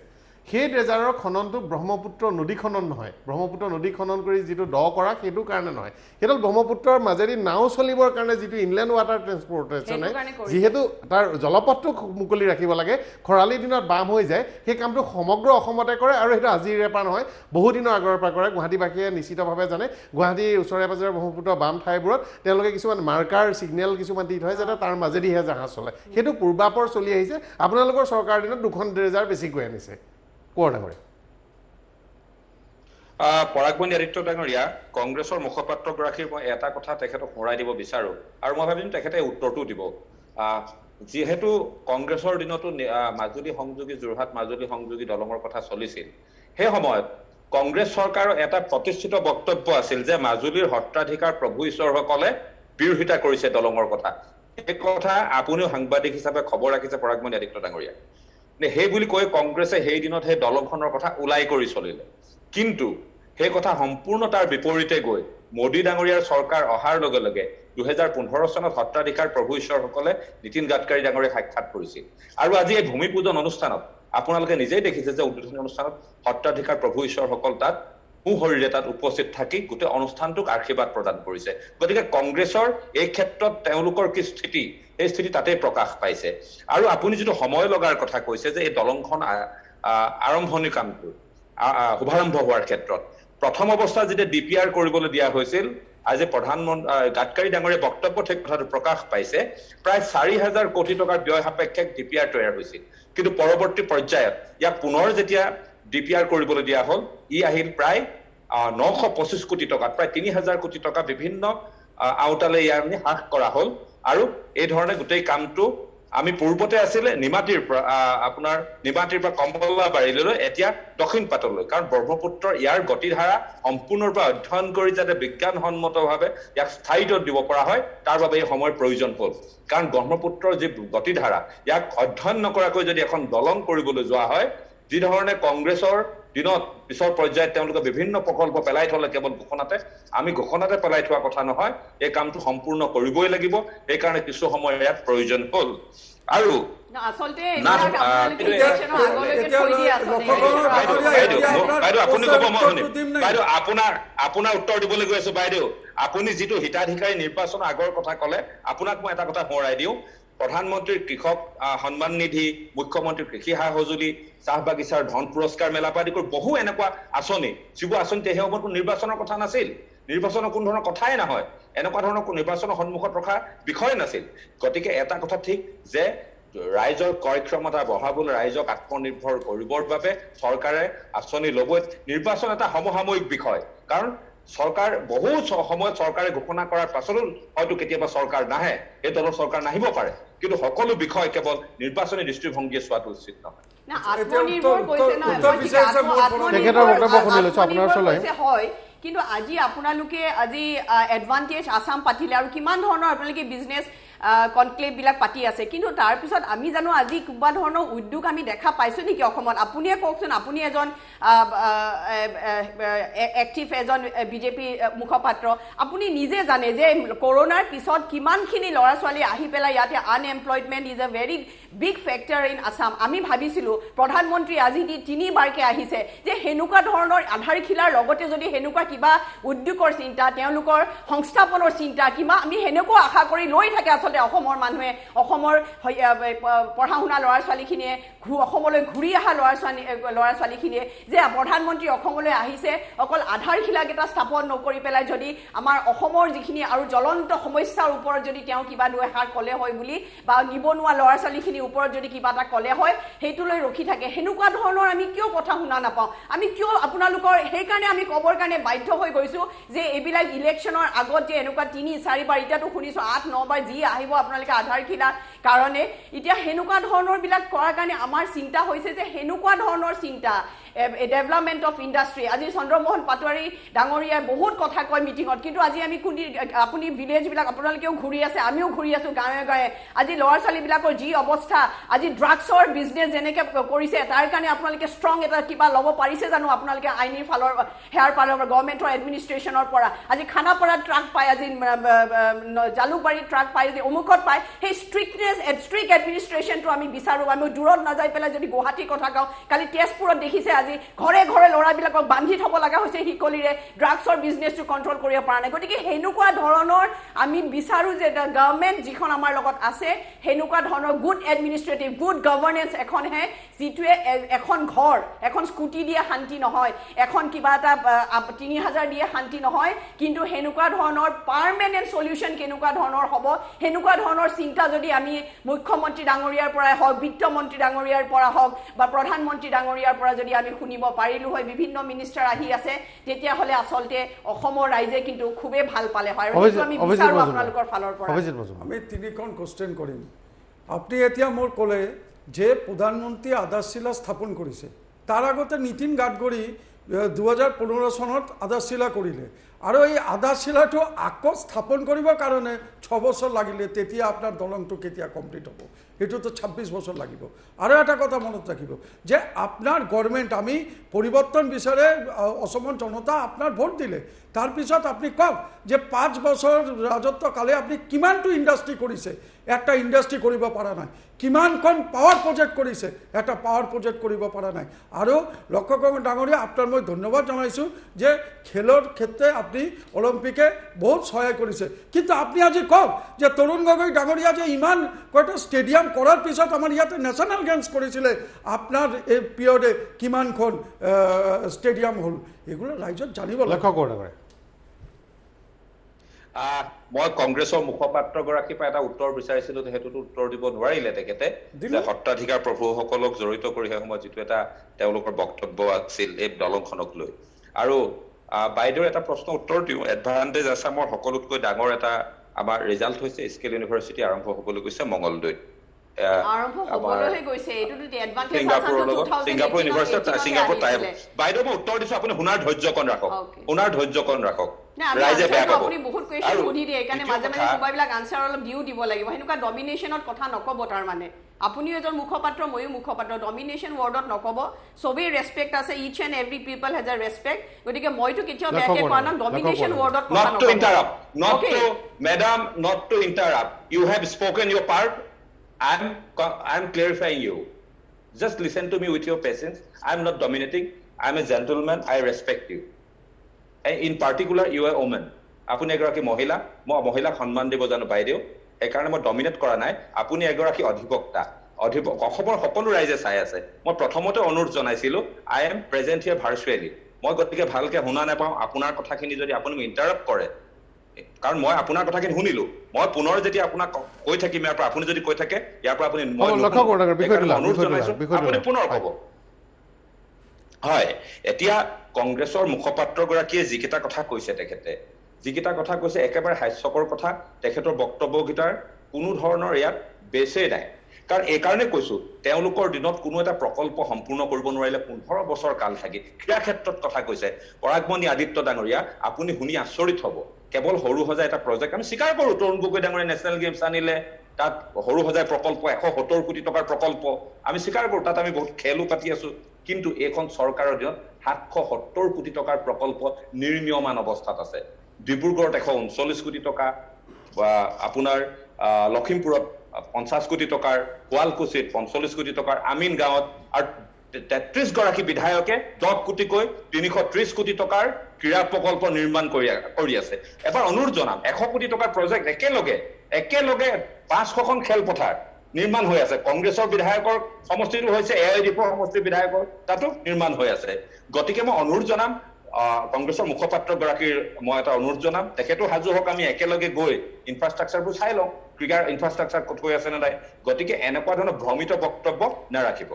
সেই ড্ৰেজাৰৰ খননটো ব্ৰহ্মপুত্ৰ নদী খনন নহয় ব্ৰহ্মপুত্ৰ নদী খনন কৰি যিটো দ কৰা সেইটো কাৰণে নহয় সেইটো ব্ৰহ্মপুত্ৰৰ মাজেদি নাও চলিবৰ কাৰণে যিটো ইনলেণ্ড ৱাটাৰ ট্ৰেন্সপৰ্টেশ্যনে যিহেতু তাৰ জলপথটো মুকলি ৰাখিব লাগে খৰালি দিনত বাম হৈ যায় সেই কামটো সমগ্ৰ অসমতে কৰে আৰু সেইটো আজিৰে পৰা নহয় বহুদিনৰ আগৰ পৰা কৰে গুৱাহাটীবাসীয়ে নিশ্চিতভাৱে জানে গুৱাহাটীৰ ওচৰে পাজৰে ব্ৰহ্মপুত্ৰ বাম ঠাইবোৰত তেওঁলোকে কিছুমান মাৰ্কাৰ ছিগনেল কিছুমান দি থয় যাতে তাৰ মাজেদিহে জাহাজ চলে সেইটো পূৰ্বাপৰ চলি আহিছে আপোনালোকৰ চৰকাৰৰ দিনত 2খন ড্ৰেজাৰ বেছিকৈ আনিছে পৰাগমণি আদিত্য ডাঙৰীয়া কংগ্ৰেছৰ মুখপাত্ৰগৰাকীৰ মই এটা কথা তেখেতক সোঁৱৰাই দিব বিচাৰো আৰু মই ভাবিম তেখেতে উত্তৰটো দিব যিহেতু কংগ্ৰেছৰ দিনতো মাজুলী সংযোগী যোৰহাট মাজুলী সংযোগী দলঙৰ কথা চলিছিল সেই সময়ত কংগ্ৰেছ চৰকাৰৰ এটা প্ৰতিষ্ঠিত বক্তব্য আছিল যে মাজুলীৰ সত্ৰাধিকাৰ প্ৰভু ঈশ্বৰসকলে বিৰোধিতা কৰিছে দলঙৰ কথা এই কথা আপুনিও সাংবাদিক হিচাপে খবৰ ৰাখিছে পৰাগমণি আদিত্য ডাঙৰীয়া সেই বুলি কৈ কংগ্ৰেছে সেই দিনত সেই দলংখনৰ কথা ওলাই কৰি চলিলে কিন্তু সেই কথা সম্পূৰ্ণ তাৰ বিপৰীতে গৈ মোদী ডাঙৰীয়াৰ চৰকাৰ অহাৰ লগে লগে 2015 চনত সত্ৰাধিকাৰ প্ৰভু ঈশ্বৰসকলে নীতিন গাডকাৰী ডাঙৰীয়াক সাক্ষাৎ কৰিছিল আৰু আজি এই ভূমি পূজন অনুষ্ঠানত আপোনালোকে নিজেই দেখিছে যে উদ্বোধনী অনুষ্ঠানত সত্ৰাধিকাৰ প্ৰভু ঈশ্বৰসকল তাত শৰীৰে তাত উপস্থিত থাকি গোটেই অনুষ্ঠানটোক আশীৰ্বাদ প্ৰদান কৰিছে গতিকে কংগ্ৰেছৰ এই ক্ষেত্ৰত তেওঁলোকৰ কি স্থিতি এই স্থিতি তাতেই প্ৰকাশ পাইছে আৰু আপুনি যিটো সময় লগাৰ কথা কৈছে যে এই দলংখন আৰম্ভণি কামটো শুভাৰম্ভ হোৱাৰ ক্ষেত্ৰত প্ৰথম অৱস্থাত যেতিয়া ডিপিআৰ কৰিবলৈ দিয়া হৈছিল আজি প্ৰধানমন্ত্ৰী গাডকাৰী ডাঙৰীয়া বক্তব্য ঠিক কথাটো প্ৰকাশ পাইছে প্ৰায় 4,000 কোটি টকাৰ ব্যয় সাপেক্ষে ডিপিআৰ তৈয়াৰ হৈছিল কিন্তু পৰৱৰ্তী পৰ্যায়ত ইয়াক পুনৰ যেতিয়া ডিপিআৰ কৰিবলৈ দিয়া হ'ল ই আহিল প্ৰায় 925 কোটি টকাত প্ৰায় 3,000 কোটি টকা বিভিন্ন আওতালে ইয়াৰ হ্ৰাস কৰা হ'ল আৰু এই ধৰণে গোটেই কামটো আমি পূৰ্বতে আছিলে নিমাতীৰ পৰা কমলাবাৰীলৈ এতিয়া দক্ষিণ পাটলৈ কাৰণ ব্ৰহ্মপুত্ৰৰ ইয়াৰ গতিধাৰা সম্পূৰ্ণৰূপে অধ্যয়ন কৰি যাতে বিজ্ঞানসন্মতভাৱে ইয়াক স্থায়িত্ব দিব পৰা হয় তাৰ বাবে এই সময়ৰ প্ৰয়োজন হ'ল কাৰণ ব্ৰহ্মপুত্ৰৰ যি গতিধাৰা ইয়াক অধ্যয়ন নকৰাকৈ যদি এখন দলং কৰিবলৈ যোৱা হয় যি ধৰণে কংগ্ৰেছৰ দিনত পিছৰ পৰ্যায়ত তেওঁলোকে বিভিন্ন প্ৰকল্প পেলাই থলে কেৱল ঘোষণাতে আমি ঘোষণাতে পেলাই থোৱা কথা নহয় এই কামটো সম্পূৰ্ণ কৰিবই লাগিব এই কাৰণে কিছু সময় ইয়াত প্ৰয়োজন হ'ল আৰু আসলতে আপুনি ক'ব মই শুনিম বাইদেউ আপোনাৰ উত্তৰ দিবলৈ গৈ আছো বাইদেউ আপুনি যিটো হিতাধিকাৰী নিৰ্বাচনৰ আগৰ কথা ক'লে আপোনাক মই এটা কথা সোঁৱৰাই দিওঁ প্ৰধানমন্ত্ৰীৰ কৃষক সন্মান নিধি মুখ্যমন্ত্ৰীৰ কৃষি সা সঁজুলি চাহ বাগিচাৰ ধন পুৰস্কাৰ মেলা পৰা আদি কৰি বহু এনেকুৱা আঁচনি যিবোৰ আঁচনিতে সেই সময়ত নিৰ্বাচনৰ কথা নাছিল নিৰ্বাচনৰ কোনো ধৰণৰ কথাই নহয় এনেকুৱা ধৰণৰ নিৰ্বাচনৰ সন্মুখত ৰখা বিষয় নাছিল গতিকে এটা কথা ঠিক যে ৰাইজৰ ক্ৰয় ক্ষমতা বঢ়াবলৈ ৰাইজক আত্মনিৰ্ভৰ কৰিবৰ বাবে চৰকাৰে আঁচনি ল'বই নিৰ্বাচন এটা সমসাময়িক বিষয় কাৰণ চৰকাৰ বহু সময়ত চৰকাৰে ঘোষণা কৰাৰ পাছতো হয়তো কেতিয়াবা চৰকাৰ নাহে এই দলৰ চৰকাৰ নাহিব পাৰে কিন্তু সকলো বিষয় কেৱল নিৰ্বাচনী দৃষ্টিভংগীয়ে চোৱাটো উচিত নহয় কিন্তু আজি আপোনালোকে আজি এডভান্টেজ আসাম পাতিলে আৰু কিমান ধৰণৰ আপোনালোকে বিজনেছ কনক্লেভ বিলাক পাতি আছে কিন্তু তাৰ পিছত আমি জানো আজি কিবা ধৰণৰ উদ্যোগ আমি দেখা পাইছো নেকি অসমত আপুনিয়ে কওকচোন আপুনি এজন এক্টিভ এজন বিজেপি মুখপাত্ৰ আপুনি নিজে জানে যে কৰোনাৰ পিছত কিমানখিনি ল'ৰা ছোৱালী আহি পেলাই ইয়াতে unemployment is a very big factor in Assam আমি ভাবিছিলো প্ৰধানমন্ত্ৰী আজি 3বাৰকে আহিছে যে হেনুকা ধৰণৰ আধাৰশিলাৰ লগতে যদি হেনুকা কিবা উদ্যোগৰ চিন্তা তেওঁলোকৰ সংস্থাপনৰ চিন্তা কিবা আমি হেনেকুৱা আশা কৰি লৈ থাকে আচলতে অসমৰ মানুহে অসমৰ পঢ়া শুনা ল'ৰা ছোৱালীখিনিয়ে অসমলৈ ঘূৰি অহা ল'ৰা ছোৱালীখিনিয়ে যে প্ৰধানমন্ত্ৰী অসমলৈ আহিছে অকল আধাৰশিলা কেইটা স্থাপন নকৰি পেলাই যদি আমাৰ অসমৰ যিখিনি আৰু জ্বলন্ত সমস্যাৰ ওপৰত যদি তেওঁ কিবা দুএষাৰ ক'লে হয় বুলি বা নিবনুৱা ল'ৰা ছোৱালীখিনিৰ ওপৰত যদি কিবা এটা ক'লে হয় সেইটোলৈ ৰখি থাকে হেনেকুৱা ধৰণৰ আমি কিয় কথা শুনা নাপাওঁ আমি কিয় আপোনালোকৰ সেইকাৰণে আমি ক'বৰ কাৰণে বাধ্য হৈ গৈছোঁ যে এইবিলাক ইলেকশ্যনৰ আগত যে এনেকুৱা 3-4 বাৰ এতিয়াতো শুনিছোঁ 8-9 বাৰ যি আহিব আপোনালোকে আধাৰশিলাৰ কাৰণে এতিয়া হেনেকুৱা ধৰণৰ বিলাক কৰাৰ কাৰণে আমাৰ চিন্তা হৈছে যে হেনেকুৱা ধৰণৰ চিন্তা ডেভেলপমেণ্ট অফ ইণ্ডাষ্ট্ৰী আজি চন্দ্ৰমোহন পাটোৱাৰী ডাঙৰীয়াই বহুত কথা কয় মিটিঙত কিন্তু আজি আমি আপুনি ভিলেজবিলাক আপোনালোকেও ঘূৰি আছে আমিও ঘূৰি আছোঁ গাঁৱে গাঁৱে আজি ল'ৰা ছোৱালীবিলাকৰ যি অৱস্থা আজি ড্ৰাগছৰ বিজনেছ যেনেকৈ কৰিছে তাৰ কাৰণে আপোনালোকে ষ্ট্ৰং এটা কিবা ল'ব পাৰিছে জানো আপোনালোকে আইনীৰ ফালৰ হেয়াৰ ফালৰ গভৰ্ণমেণ্টৰ এডমিনিষ্ট্ৰেশ্যনৰ পৰা আজি খানাপাৰাত ট্ৰাক পায় আজি জালুকবাৰীত ট্ৰাক পায় আজি অমুকত পায় সেই ষ্ট্ৰিক্ট এডমিনিষ্ট্ৰেশ্যনটো আমি বিচাৰোঁ আমি দূৰত নাযাই পেলাই যদি গুৱাহাটীৰ কথা কওঁ কালি তেজপুৰত দেখিছে আজি ঘৰে ঘৰে ল'ৰাবিলাকক বান্ধি থ'ব লগা হৈছে শিকলিৰে ড্ৰাগছৰ বিজনেছটো কণ্ট্ৰল কৰিব পৰা নাই গতিকে সেনেকুৱা ধৰণৰ আমি বিচাৰোঁ যে গভৰ্ণমেণ্ট যিখন আমাৰ লগত আছে সেনেকুৱা ধৰণৰ গুড এডমিনিষ্ট্ৰেটিভ গুড গভৰ্নেন্স এখনহে যিটোৱে এখন ঘৰ এখন স্কুটি দিয়ে শান্তি নহয় এখন কিবা এটা 3000 দিয়ে শান্তি নহয় কিন্তু সেনেকুৱা ধৰণৰ পাৰ্মানেণ্ট সলিউশ্যন কেনেকুৱা ধৰণৰ হ'ব সেনেকুৱা ধৰণৰ চিন্তা যদি আমি মুখ্যমন্ত্ৰী ডাঙৰীয়াৰ পৰাই হওক বিত্তমন্ত্ৰী ডাঙৰীয়াৰ পৰা হওক বা প্ৰধানমন্ত্ৰী ডাঙৰীয়াৰ পৰা যদি আমি শুনিব পাৰিলোঁ হয় বিভিন্ন মিনিষ্টাৰ আহি আছে তেতিয়াহ'লে আচলতে অসমৰ ৰাইজে কিন্তু খুবেই ভাল পালে হয় আৰু সেইটো আমি বিচাৰোঁ আপোনালোকৰ ফালৰ পৰা আমি 3খন কোৱেশ্চন কৰিম আপুনি এতিয়া মোৰ ক'লে যে প্ৰধানমন্ত্ৰী আধাৰশিলা স্থাপন কৰিছে তাৰ আগতে নীতিন গাডকাৰী 2015 চনত আধাৰশিলা কৰিলে আৰু এই আধাৰশিলাটো আকৌ স্থাপন কৰিবৰ কাৰণে 6 বছৰ লাগিলে তেতিয়া আপোনাৰ দলংটো কেতিয়া কমপ্লিট হ'ব এটোতো 26 বছৰ লাগিব আৰু এটা কথা মনত ৰাখিব যে আপোনাৰ গভৰ্ণমেণ্ট আমি পৰিৱৰ্তন বিচাৰে অসমৰ জনতা আপোনাৰ ভোট দিলে তাৰ পিছত আপুনি কওক যে 5 বছৰ ৰাজত্ব কালে আপুনি কিমানটো ইণ্ডাষ্ট্ৰি কৰিছে একটা ইণ্ডাষ্ট্ৰি কৰিব পৰা নাই কিমানখন পাৱাৰ প্ৰজেক্ট কৰিছে এটা পাৱাৰ প্ৰজেক্ট কৰিব পৰা নাই আৰু লক্ষ্য কৰিব ডাঙৰীয়া আপোনাৰ মই ধন্যবাদ জনাইছোঁ যে খেলৰ ক্ষেত্ৰে আপনি অলিম্পিকে বহুত সহায় কৰিছে কিন্তু আপনি আজি কওক যে তৰুণ গগৈ ডাঙৰীয়া যে ইমান কয়টা ষ্টেডিয়াম কৰাৰ পিছত আমাৰ ইয়াতে নেশ্যনেল গেমছ কৰিছিলে আপোনাৰ এই পিৰিয়ডে কিমানখন ষ্টেডিয়াম হ'ল এগুলো ৰাইজত জানিব লক্ষ্য কৰে মই কংগ্ৰেছৰ মুখপাত্ৰগৰাকীৰ পৰা এটা উত্তৰ বিচাৰিছিলোঁ হেতুটো উত্তৰ দিব নোৱাৰিলে তেখেতে যে সত্ৰাধিকাৰ প্ৰভুসকলক জড়িত কৰি সেই সময়ত যিটো এটা তেওঁলোকৰ বক্তব্য আছিল এই দলংখনক লৈ আৰু বাইদেউৰ এটা প্ৰশ্ন উত্তৰ দিওঁ এডভান্টেজ আছামৰ সকলোতকৈ ডাঙৰ এটা আমাৰ ৰিজাল্ট হৈছে স্কেল ইউনিভাৰ্চিটি আৰম্ভ হ'বলৈ গৈছে মংগলদৈত ছিংগাপুৰ ইউনিভাৰ্চিটি ছিংগাপুৰ টাইপ বাইদেউ মই উত্তৰ দিছোঁ আপুনি শুনাৰ ধৈৰ্যকণ ৰাখক ৰাইজে বেয়া পাব আপুনি বহুত কোৱেশ্চন সুধি দিয়ে এইকাৰণে মাজে মাজে কোবাবিলাক আনসাৰ অলপ দিও দিব লাগিব হেনেকুৱা ডমিনেশ্যনত কথা নকব তাৰ মানে আপুনি এজন মুখপাত্ৰ ময়ো মুখপাত্ৰ ডমিনেশ্যন ৱৰ্ডত নকব সবেই ৰেসপেক্ট আছে ইচ এণ্ড এভৰি পিপল হেজ আ ৰেসপেক্ট গতিকে মইতো কেতিয়াও বেয়াকে কোৱা না ডমিনেশ্যন ৱৰ্ডত কথা নকব not to interrupt you have spoken your part I'm clarifying you just listen to me with your patience I'm not dominating I'm a gentleman I respect you in particular you are a woman আপুনি এগৰাকী মহিলা মই মহিলাক সন্মান দিব জানো বাইদেউ একাৰণে মই ডমিনেট কৰা নাই আপুনি এগৰাকী অধিবক্তা অসমৰ সকলো ৰাইজে চাই আছে মই প্ৰথমতে অনুৰোধ জনাইছিলোঁ I am present here virtually মই গতিকে ভালকে শুনা নাপাওঁ আপোনাৰ কথাখিনি যদি আপুনি ইণ্টাৰাপ্ট কৰে কাৰণ মই আপোনাৰ কথাখিনি শুনিলোঁ মই পুনৰ যেতিয়া আপোনাক কৈ থাকিম ইয়াৰ পৰা আপুনি যদি কৈ থাকে ইয়াৰ পৰা আপুনি অনুৰোধ জনাইছোঁ আপুনি পুনৰ ক'ব হয় এতিয়া কংগ্ৰেছৰ মুখপাত্ৰগৰাকীয়ে যিকেইটা কথা কৈছে তেখেতে যিকেইটা কথা কৈছে একেবাৰে হাস্যকৰ কথা তেখেতৰ বক্তব্যকেইটাৰ কোনো ধৰণৰ ইয়াত বেছেই নাই কাৰণ এই কাৰণে কৈছোঁ তেওঁলোকৰ দিনত কোনো এটা প্ৰকল্প সম্পূৰ্ণ কৰিব নোৱাৰিলে 15 বছৰ কাল থাকি ক্ৰীড়া ক্ষেত্ৰত কথা কৈছে পৰাগমণি আদিত্য ডাঙৰীয়া আপুনি শুনি আচৰিত হ'ব কেৱল সৰু সজাই এটা প্ৰজেক্ট আমি স্বীকাৰ কৰোঁ তৰুণ গগৈ ডাঙৰীয়া নেশ্যনেল গেমছ আনিলে তাত সৰু সজাই প্ৰকল্প 170 কোটি টকাৰ প্ৰকল্প আমি স্বীকাৰ কৰোঁ তাত আমি বহুত খেলো পাতি আছোঁ কিন্তু এইখন চৰকাৰৰ দিনত 770 কোটি টকাৰ প্ৰকল্প নিৰ্মীয়মান অৱস্থাত আছে ডিব্ৰুগড়ত 139 কোটি টকা বা আপোনাৰ লখিমপুৰত 50 কোটি টকাৰ শুৱালকুছিত 45 কোটি টকাৰ আমিন গাঁৱত আৰু 33 গৰাকী বিধায়কে 10 কোটিকৈ 330 কোটি টকাৰ ক্ৰীড়া প্ৰকল্প নিৰ্মাণ কৰি আছে। এবাৰ অনুৰোধ জনাম 100 কোটি টকাৰ প্ৰজেক্ট একেলগে 500খন খেলপথাৰ নিৰ্মাণ হৈ আছে। কংগ্ৰেছৰ বিধায়কৰ সমষ্টিটো হৈছে এআইডিএফৰ সমষ্টিৰ বিধায়কৰ তাতো নিৰ্মাণ হৈ আছে। গতিকে মই অনুৰোধ জনাম কংগ্ৰেছৰ মুখপাত্ৰ গৰাকীৰ মই এটা অনুৰোধ জনাম তেখেতো সাজু হওক আমি একেলগে গৈ ইনফ্ৰাষ্ট্ৰাকচাৰবোৰ চাই লওঁ ক্ৰীড়াৰ ইনফ্ৰাষ্ট্ৰাকচাৰ ক'ত হৈ আছে নে নাই। গতিকে এনেকুৱা ধৰণৰ ভ্ৰমিত বক্তব্য নাৰাখিব।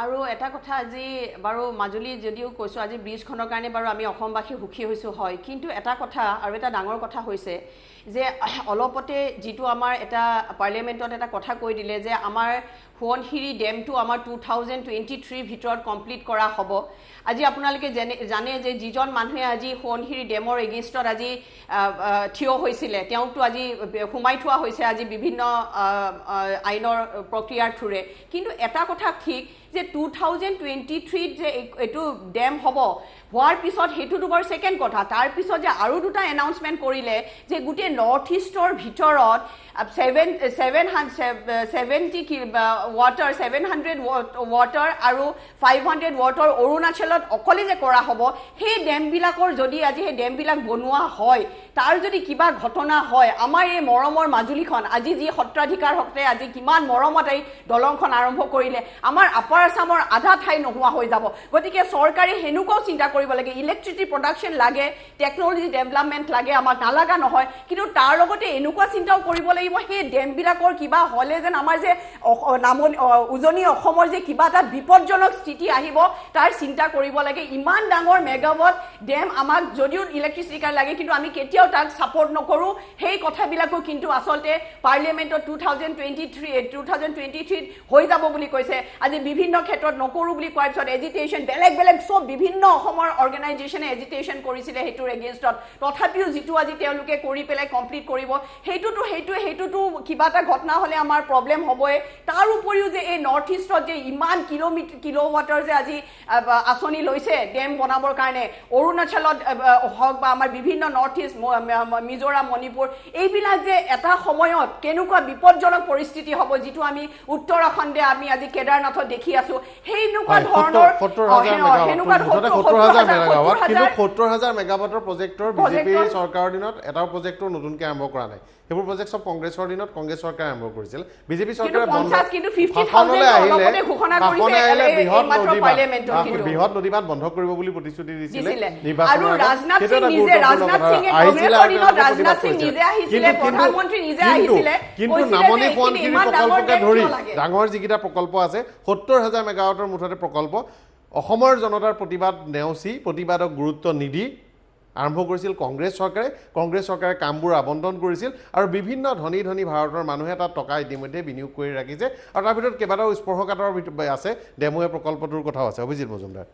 আৰু এটা কথা আজি বাৰু মাজুলী যদিও কৈছোঁ আজি ব্ৰিজখনৰ কাৰণে বাৰু আমি অসমবাসী সুখী হৈছোঁ হয়, কিন্তু এটা কথা আৰু এটা ডাঙৰ কথা হৈছে যে অলপতে যিটো আমাৰ এটা পাৰ্লিয়ামেণ্টত এটা কথা কৈ দিলে যে আমাৰ সোৱণশিৰি ডেমটো আমাৰ 2023 ভিতৰত কমপ্লিট কৰা হ'ব। আজি আপোনালোকে জানে যে যিজন মানুহে আজি সোৱণশিৰি ডেমৰ এগেইনষ্টত আজি থিয় হৈছিলে তেওঁকতো আজি সোমাই থোৱা হৈছে আজি বিভিন্ন আইনৰ প্ৰক্ৰিয়াৰ থ্ৰুৰে। কিন্তু এটা কথা ঠিক যে 2023 যে এইটো ডেম হ'ব হোৱাৰ পিছত সেইটোতো বাৰু ছেকেণ্ড কথা। তাৰপিছত যে আৰু দুটা এনাউন্সমেণ্ট কৰিলে যে গোটেই নৰ্থ ইষ্টৰ ভিতৰত 700 ৱাটাৰ আৰু 500 ৱাটাৰ অৰুণাচলত অকলে যে কৰা হ'ব। সেই ডেমবিলাকৰ যদি আজি সেই ডেমবিলাক বনোৱা হয় তাৰ যদি কিবা ঘটনা হয় আমাৰ এই মৰমৰ মাজুলীখন আজি যি সত্ৰাধিকাৰ হকতে আজি কিমান মৰমত এই দলংখন আৰম্ভ কৰিলে আমাৰ আপাৰ আছামৰ আধা ঠাই নোহোৱা হৈ যাব। গতিকে চৰকাৰে সেনেকুৱাও চিন্তা কৰিব লাগে। ইলেক্ট্ৰিচিটি প্ৰডাকশ্যন লাগে, টেকনলজি ডেভেলপমেণ্ট লাগে, আমাক নালাগা নহয়, কিন্তু তাৰ লগতে এনেকুৱা চিন্তাও কৰিব লাগিব সেই ডেমবিলাকৰ কিবা হ'লে যেন আমাৰ যে উজনি অসমৰ যে কিবা এটা বিপদজনক স্থিতি আহিব তাৰ চিন্তা কৰিব লাগে। ইমান ডাঙৰ মেগাৱাট ডেম আমাক যদিও ইলেক্ট্ৰিচিটি কাৰণে লাগে কিন্তু আমি কেতিয়াও তাক ছাপৰ্ট নকৰোঁ। সেই কথাবিলাকো কিন্তু আচলতে পাৰ্লিয়ামেণ্টত 2023 হৈ যাব বুলি কৈছে। আজি বিভিন্ন ক্ষেত্ৰত নকৰোঁ বুলি কোৱাৰ পিছত এজিটেশ্যন বেলেগ চব বিভিন্ন অসমৰ অৰ্গেনাইজেশ্যনে এজিটেশ্যন কৰিছিলে সেইটোৰ এগেইনষ্টত। তথাপিও যিটো আজি তেওঁলোকে কৰি পেলাই কমপ্লিট কৰিব সেইটোতো কিবা এটা ঘটনা হ'লে আমাৰ প্ৰব্লেম হ'বই। তাৰ উপৰিও যে এই নৰ্থ ইষ্টত যে ইমান কিলোৱাটাৰ যে আজি আঁচনি লৈছে ডেম বনাবৰ কাৰণে অৰুণাচলত হওক বা আমাৰ বিভিন্ন নৰ্থ ইষ্ট মিজোৰাম মণিপুৰ এইবিলাক যে এটা সময়ত কেনেকুৱা বিপদজনক পৰিস্থিতি হ'ব যিটো আমি উত্তৰাখণ্ডে আমি আজি কেদাৰনাথত দেখি আছো। সেনেকুৱা ধৰণৰ 70,000 মেগাৱাটৰ প্ৰজেক্টৰ বিজেপি চৰকাৰৰ দিনত এটা প্ৰজেক্টৰ নতুনকৈ আৰম্ভ কৰা নাই। সেইবোৰ প্ৰজেক্ট সব কংগ্ৰেছৰ দিনত কংগ্ৰেছ চৰকাৰে আৰম্ভ কৰিছিল। বিজেপি চৰকাৰে বৃহৎ নদীবান্ধ বন্ধ কৰিব বুলি প্ৰতিশ্ৰুতি দিছিলে। কিন্তু নামনি সোৱণশিৰি প্ৰকল্পকে ধৰি ডাঙৰ যিকেইটা প্ৰকল্প আছে 70,000 মেগাৱাটৰ মুঠতে প্ৰকল্প অসমৰ জনতাৰ প্ৰতিবাদ নেওচি প্ৰতিবাদক গুৰুত্ব নিদি আৰম্ভ কৰিছিল কংগ্ৰেছ চৰকাৰে কামবোৰ আবণ্টন কৰিছিল আৰু বিভিন্ন ধনী ভাৰতৰ মানুহে তাত টকা ইতিমধ্যে বিনিয়োগ কৰি ৰাখিছে আৰু তাৰ ভিতৰত কেইবাটাও স্পৰ্শকাতৰ আছে ডেমোৱে প্ৰকল্পটোৰ কথাও আছে। অভিজিৎ মজুমদাৰ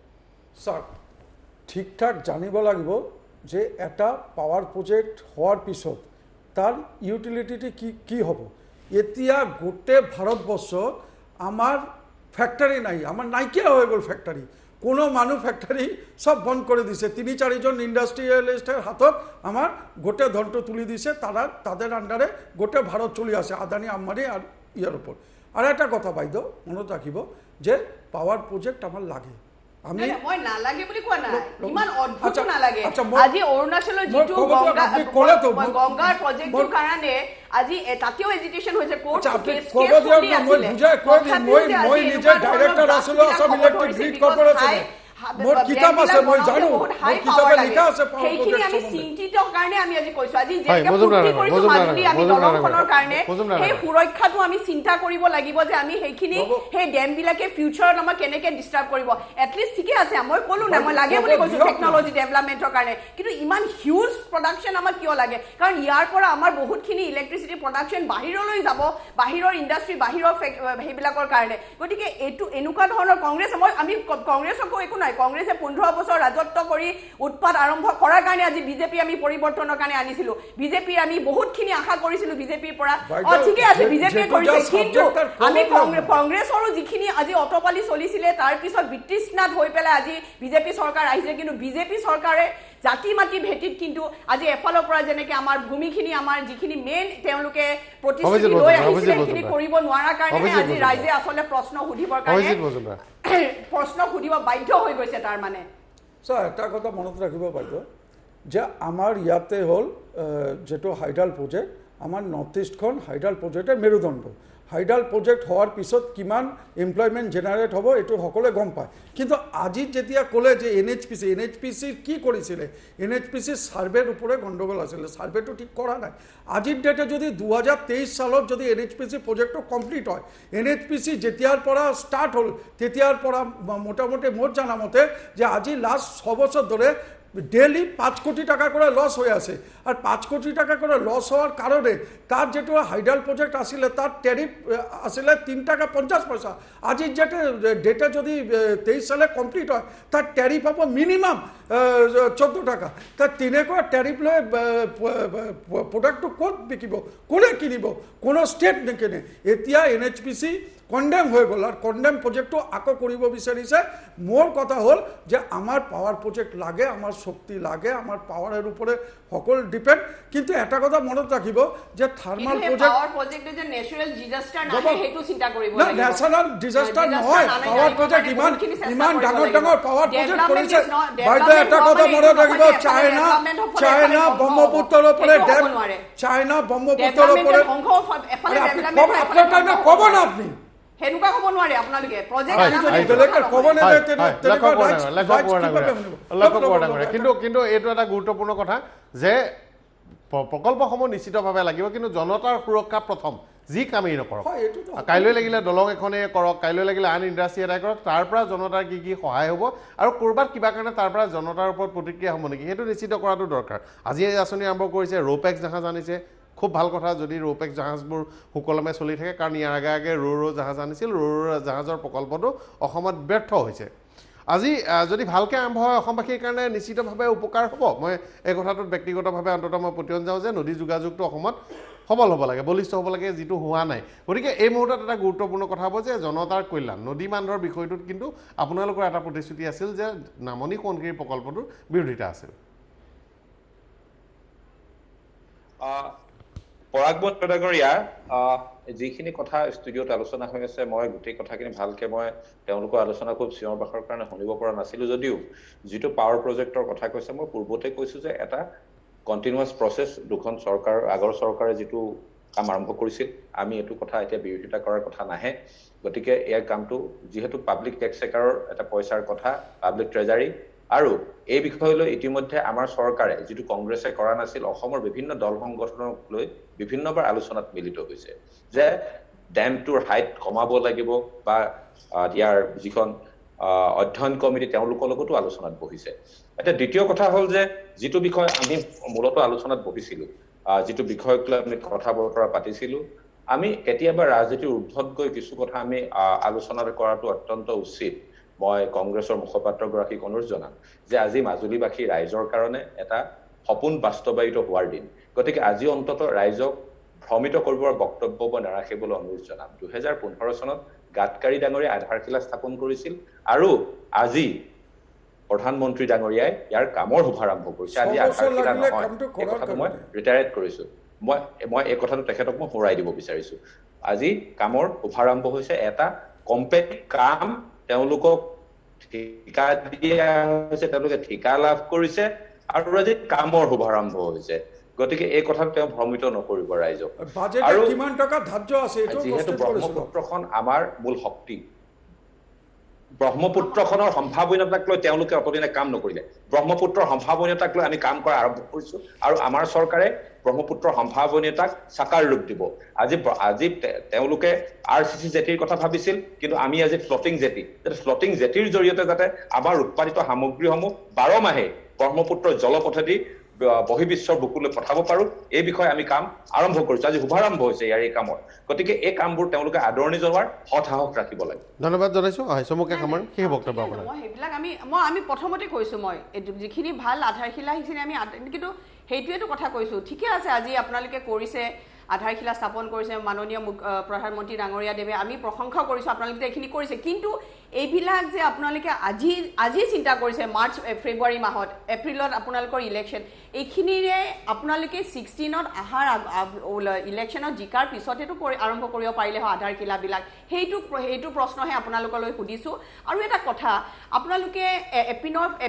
স্যাৰ ঠিক ঠাক জানিব লাগিব যে এটা পাৱাৰ প্ৰজেক্ট হোৱাৰ পিছত তাৰ ইউটিলিটি কি হ'ব। এতিয়া গোটেই ভাৰতবৰ্ষত আমাৰ ফ্যাক্টরি নাই, আমার নাইকিয়া হয়ে গেল ফ্যাক্টরি। কোনো মানুষ ফ্যাক্টরি সব বন্ধ করে দিছে। 3-4 জন ইন্ডাস্ট্রিয়ালিস্টের হাতত আমার গোটে ধনটো তুলি দিছে। তাদের আন্ডারে গোটে ভারত চলে আসে আদানি আম্বানি আর ইয়ার উপর। আর একটা কথা বাইদেউ মনে রাখিব যে পাওয়ার প্রজেক্ট আমার লাগে। আমি মই নালাগে বুলি কোৱা নাই, ইমান অদ্ভুত নালাগে। আজি অৰুণাচলৰ যিটো গংগাৰ প্ৰজেক্টৰ কাৰণে আজি তাতেও এজিটেশ্যন হৈছে কোৰ্ট কেছ চলি আছে। মই নিজে ডাইৰেক্টৰ আছিলো আসাম ইলেক্ট্ৰিক গ্ৰিড কৰ্পোৰেচন। মোৰ কিতাপ আছে, মই জানো, মোৰ কিতাপে লিখা আছে। সেইখিনি আমি চিন্তিত কাৰণে আমি আজি কৈছো আজি যেনেকৈ ফুৰ্তি কৰিছো মাজুলী আমি দলংখনৰ কাৰণে সেই সুৰক্ষাটো আমি চিন্তা কৰিব লাগিব যে আমি সেইখিনি সেই ডেমবিলাকে ফিউচাৰত আমাক কেনেকৈ ডিষ্টাৰ্ব কৰিব। এটলিষ্ট ঠিকে আছে, মই ক'লো না মই লাগে বুলি কৈছো টেকনলজি ডেভেলপমেণ্টৰ কাৰণে, কিন্তু ইমান হিউজ প্ৰডাকশ্যন আমাক কিয় লাগে? কাৰণ ইয়াৰ পৰা আমাৰ বহুতখিনি ইলেক্ট্ৰিচিটি প্ৰডাকশ্যন বাহিৰলৈ যাব, বাহিৰৰ ইণ্ডাষ্ট্ৰি বাহিৰৰ সেইবিলাকৰ কাৰণে। গতিকে এইটো এনেকুৱা ধৰণৰ আমি কংগ্ৰেছকো একো নোৱাৰে কংগ্ৰেছে 15 বছৰ ৰাজত্ব কৰি উৎপাত আৰম্ভ কৰাৰ কাৰণে আজি বিজেপি আমি পৰিৱৰ্তনৰ কাৰণে আনিছিলো বিজেপিৰ আমি বহুতখিনি আশা কৰিছিলো বিজেপিৰ পৰা ঠিকে আছে বিজেপিয়ে কৰিছে কিন্তু আমি কংগ্ৰেছৰো যিখিনি আজি অটপালি চলিছিলে তাৰ পিছত বিতৃষ্ণাত হৈ পেলাই আজি বিজেপি চৰকাৰ আহিছে কিন্তু বিজেপি চৰকাৰে জাতি মাটি ভেটিত কিন্তু আজি এফালৰ পৰা যেনেকে আমাৰ ভূমিখিনি আমাৰ যিখিনি মেইন তেওঁলোকে প্ৰতিশ্ৰুতি লৈ আহিছিলে সেইখিনি কৰিব নোৱাৰাৰ কাৰণে আজি ৰাইজে আসলে প্ৰশ্ন সুধিবৰ কাৰণে প্ৰশ্ন সুধিব বাধ্য হৈ গৈছে তাৰ মানে স্যার এটা কথা মনত রাখিব বাইদেউ যে আমার ইয়াতে হল যেটো হাইডাল প্রজেক্ট আমার নর্থ ইস্টখন হাইডাল প্রজেক্টের মেরুদণ্ড হাইডাল প্রজেক্ট হওয়ার পিছত কিমান এমপ্লয়মেন্ট জেনারেট হব এটো সকলে গম পায় কিন্তু আজি যেতিয়া কলে যে এনএইচপিসি কি করেছিল এনএইচপিসির সার্ভের উপরে গন্ডগোল আছিল সার্ভেটো ঠিক করা নাই আজির ডেটে যদি 2023 সালত যদি এনএইচপিসি প্রজেক্টটো কমপ্লিট হয় এনএইচপিসি যেতিয়ার পৰা স্টাৰ্ট হল তেতিয়াৰ পৰা মোটামুটি মোট জানা মতে যে আজি লাস্ট 6 বছর ধরে ডেইলি 5 কোটি টাকা করে লস হয়ে আছে আর 5 কোটি টাকা করে লস হওয়ার কারণে তার যেটো হাইডাল প্রজেক্ট আসলে তার ট্যারিফ আসলে 3 টাকা 50 পয়সা আজি যেটা ডেটা যদি 23 সালে কমপ্লিট হয় তার ট্যারিফ হব মিনিমাম 14 টাকা তার 3 ট্যারিফ লয় প্রোডাক্টটো কোত বিকিব কোনে কিনিব কোনো স্টেট নেকিনে এতিয়া এনএইচপিসি কন্ডেম হয়ে গেল আর কন্ডেম প্রজেক্টটো আকো কৰিব বিচাৰিছে মোর কথা হল যে আমার পাওয়ার প্রজেক্ট লাগে আমার শক্তি লাগে আমার পাওয়ারের উপরে সকল ডিপেন্ড কিন্তু এটা কথা মনত রাখিব যে থার্মাল প্রজেক্ট পাওয়ার প্রজেক্টে যে ন্যাচারাল ডিজাস্টার না হেতু চিন্তা কৰিব না ন্যাচাৰাল ডিজাস্টাৰ নহয় পাওয়াৰ প্ৰজেক্ট ইমান ডাঙৰ ডাঙৰ পাওয়াৰ প্ৰজেক্ট কৰিছে বাইদে এটা কথা মনত ৰাখিব চাইনা ব্ৰহ্মপুত্ৰৰ ওপৰে ডেম চাইনা ব্ৰহ্মপুত্ৰৰ ওপৰে আপনি কব না আপনি হেনুকা কব নোৱাৰে আপোনালোকে প্ৰজেক্ট কিন্তু এইটো এটা গুৰুত্বপূৰ্ণ কথা যে প্ৰকল্পসমূহ নিশ্চিতভাৱে লাগিব কিন্তু জনতাৰ সুৰক্ষা প্ৰথম যি কামেই নকৰক কাইলৈ লাগিলে দলং এখনে কৰক কাইলৈ লাগিলে আন ইণ্ডাষ্ট্ৰি এটাই কৰক তাৰ পৰা জনতাৰ কি কি সহায় হ'ব আৰু ক'ৰবাত কিবা কাৰণে তাৰ পৰা জনতাৰ ওপৰত প্ৰতিক্ৰিয়া হ'ব নেকি সেইটো নিশ্চিত কৰাটো দৰকাৰ আজি এই আঁচনি আৰম্ভ কৰিছে ৰোপেক্স জাহাজ আনিছে খুব ভাল কথা যদি ৰোপেক্স জাহাজবোৰ সুকলমে চলি থাকে কাৰণ ইয়াৰ আগে আগে ৰো জাহাজ আনিছিল ৰো জাহাজৰ প্ৰকল্পটো অসমত ব্যৰ্থ হৈছে আজি যদি ভালকৈ আৰম্ভ হয় অসমবাসীৰ কাৰণে নিশ্চিতভাৱে উপকাৰ হ'ব মই এই কথাটোত ব্যক্তিগতভাৱে অন্ততঃ মই প্ৰতিয়ন যাওঁ যে নদী যোগাযোগটো অসমত সবল হ'ব লাগে বলিষ্ঠ হ'ব লাগে যিটো হোৱা নাই গতিকে এই মুহূৰ্তত এটা গুৰুত্বপূৰ্ণ কথা হ'ব যে জনতাৰ কল্যাণ নদী বান্ধৰ বিষয়টোত কিন্তু আপোনালোকৰ এটা প্ৰতিশ্ৰুতি আছিল যে নামনি সোৱণশিৰি প্ৰকল্পটোৰ বিৰোধিতা আছিল পৰাগবত ডাঙৰীয়া যিখিনি কথা ষ্টুডিঅ'ত আলোচনা হৈ আছে মই গোটেই কথাখিনি ভালকে মই তেওঁলোকৰ আলোচনা খুব চিঞৰ বাখৰ কাৰণে শুনিব পৰা নাছিলো যদিও যিটো পাৱাৰ প্ৰজেক্টৰ কথা কৈছে মই পূৰ্বতে কৈছো যে এটা কণ্টিনিউৱাছ প্ৰচেছ দুখন চৰকাৰ আগৰ চৰকাৰে যিটো কাম আৰম্ভ কৰিছিল আমি এইটো কথা এতিয়া বিৰোধিতা কৰাৰ কথা নাহে গতিকে এই কামটো যেহেতু পাব্লিক টেক্সেকাৰৰ এটা পইচাৰ কথা পাব্লিক ট্ৰেজাৰী আৰু এই বিষয়লৈ ইতিমধ্যে আমাৰ চৰকাৰে যিটো কংগ্ৰেছে কৰা নাছিল অসমৰ বিভিন্ন দল সংগঠনক লৈ বিভিন্নবাৰ আলোচনাত মিলিত হৈছে যে ডেমটোৰ হাইট কমাব লাগিব বা ইয়াৰ যিখন অধ্যয়ন কমিটি তেওঁলোকৰ লগতো আলোচনাত বহিছে এতিয়া দ্বিতীয় কথা হ'ল যে যিটো বিষয় আমি মূলত আলোচনাত বহিছিলো যিটো বিষয়ক লৈ আমি কথা বতৰা পাতিছিলো আমি কেতিয়াবা ৰাজনীতিৰ ঊৰ্ধ্বত গৈ কিছু কথা আমি আলোচনা কৰাটো অত্যন্ত উচিত মই কংগ্ৰেছৰ মুখপাত্ৰগৰাকীক অনুৰোধ জনাম যে আজি মাজুলীবাসী ৰাইজৰ কাৰণে এটা সপোন বাস্তৱায়িত হোৱাৰ দিন গতিকে আজি অন্তত ৰাইজক ভ্ৰমিত কৰিবৰ বক্তব্য নাৰাখিবলৈ অনুৰোধ জনাম 2015 চনত গাডকাৰী ডাঙৰীয়াই আধাৰশিলা স্থাপন কৰিছিল আৰু আজি প্ৰধানমন্ত্ৰী ডাঙৰীয়াই ইয়াৰ কামৰ শুভাৰম্ভ কৰিছে আজি আধাৰশিলা নহয় এই কথাটো মই ৰিটায়াৰেট কৰিছো মই এই কথাটো তেখেতক মই সোঁৱৰাই দিব বিচাৰিছো আজি কামৰ শুভাৰম্ভ হৈছে এটা কম্পেক্ট কাম তেওঁলোকক ঠিকা দিয়া হৈছে তেওঁলোকে ঠিকা লাভ কৰিছে আৰু আজি কামৰ শুভাৰম্ভ হৈছে গতিকে এই কথাটো তেওঁ ভ্ৰমিত নকৰিব ৰাইজক বাজেটত কিমান টকা ধাৰ্য আছে এটো যেহেতু ব্ৰহ্মপুত্ৰখন আমাৰ মূল শক্তি ব্ৰহ্মপুত্ৰখনৰ সম্ভাৱনীয়তাক লৈ তেওঁলোকে অতদিনে কাম নকৰিলে ব্ৰহ্মপুত্ৰৰ সম্ভাৱনীয়তাক লৈ আমি কাম কৰা আৰম্ভ কৰিছো আৰু আমাৰ চৰকাৰে ব্ৰহ্মপুত্ৰৰ সম্ভাৱনীয়তাক সাকাৰ ৰূপ দিব আজি তেওঁলোকে আৰচিচি জেটিৰ কথা ভাবিছিল কিন্তু আমি আজি ফ্লোটিং জেটিৰ জৰিয়তে যাতে আমাৰ উৎপাদিত সামগ্ৰীসমূহ 12 মাহে ব্ৰহ্মপুত্ৰৰ জলপথেদি বহিৰ্বিশ্বৰ বুকুলৈ পঠাব পাৰোঁ এই বিষয়ে আমি কাম আৰম্ভ কৰিছোঁ আজি শুভাৰম্ভ হৈছে ইয়াৰ এই কামৰ গতিকে এই কামবোৰ তেওঁলোকে আদৰণি জনোৱাৰ সৎসাহস ৰাখিব লাগে ধন্যবাদ জনাইছোঁ চমুকে খামৰ সেই বক্তব্য আপোনাৰ মই সেইবিলাক আমি প্ৰথমতে কৈছোঁ মই যিখিনি ভাল আধাৰশিলা সেইখিনি আমি কিন্তু সেইটোৱেতো কথা কৈছোঁ ঠিকে আছে আজি আপোনালোকে কৰিছে আধাৰশিলা স্থাপন কৰিছে মাননীয় প্ৰধানমন্ত্ৰী ডাঙৰীয়া দেৱে আমি প্ৰশংসা কৰিছোঁ আপোনালোকে যে এইখিনি কৰিছে কিন্তু এইবিলাক যে আপোনালোকে আজি চিন্তা কৰিছে মাৰ্চ ফেব্ৰুৱাৰী মাহত এপ্ৰিলত আপোনালোকৰ ইলেকশ্যন এইখিনিৰে আপোনালোকে 16ত অহাৰ ইলেকশ্যনত জিকাৰ পিছতেতো আৰম্ভ কৰিব পাৰিলে হয় আধাৰশিলাবিলাক সেইটো প্ৰশ্নহে আপোনালোকলৈ সুধিছোঁ আৰু এটা কথা আপোনালোকে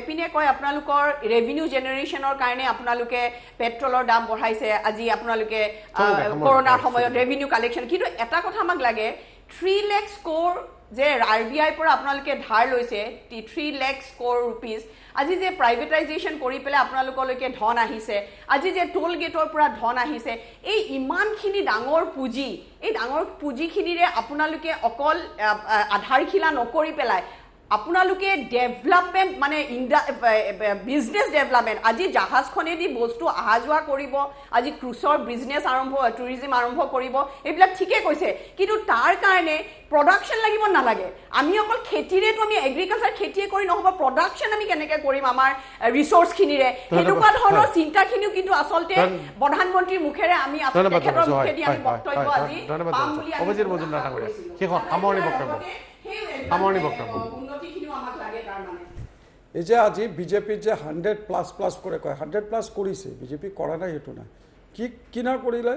এপিনে কয় আপোনালোকৰ ৰেভিনিউ জেনেৰেশ্যনৰ কাৰণে আপোনালোকে পেট্ৰলৰ দাম বঢ়াইছে আজি আপোনালোকে কৰোনাৰ সময়ত ৰেভিনিউ কালেকশ্যন কিন্তু এটা কথা আমাক লাগে 3 লাখ স্ক'ৰ যে RBI পৰা আপোনালোকে ধাৰ লৈছে 3 লাখ স্ক'ৰ ৰুপিজ আজি যে প্ৰাইভেটাইজেশ্যন কৰি পেলাই আপোনালোকলৈকে ধন আহিছে আজি যে টোল গেটৰ পৰা ধন আহিছে এই ইমানখিনি ডাঙৰ পুঁজি এই ডাঙৰ পুঁজিখিনিৰে আপোনালোকে অকল আধাৰশিলা নকৰি পেলাই আপোনালোকে ডেভেলপমেণ্ট মানে বিজনেছ ডেভেলপমেণ্ট আজি জাহাজখনেদি বস্তু অহা যোৱা কৰিব আজি ক্ৰুজৰ বিজনেছ টুৰিজিম আৰম্ভ কৰিব এইবিলাক ঠিকে কৈছে কিন্তু তাৰ কাৰণে প্ৰডাকশ্যন লাগিব নালাগে আমি অকল খেতিৰেতো আমি এগ্ৰিকালচাৰ খেতিয়ে কৰি নহ'ব প্ৰডাকশ্যন আমি কেনেকৈ কৰিম আমাৰ ৰিচোৰ্চখিনিৰে সেনেকুৱা ধৰণৰ চিন্তাখিনিও কিন্তু আচলতে প্ৰধানমন্ত্ৰীৰ মুখেৰে আমি তেখেতৰ মুখেদি আমি বক্তব্য আজি পাম বুলি অভিজিত মজুমদাৰ ডাঙৰীয়া শেষত সামৰণি বক্তব্য এই যে আজি বিজেপিৰ যে 100+ কৰে কয় 100+ কৰিছে বিজেপি কৰা নাই সেইটো নাই কিনা কৰিলে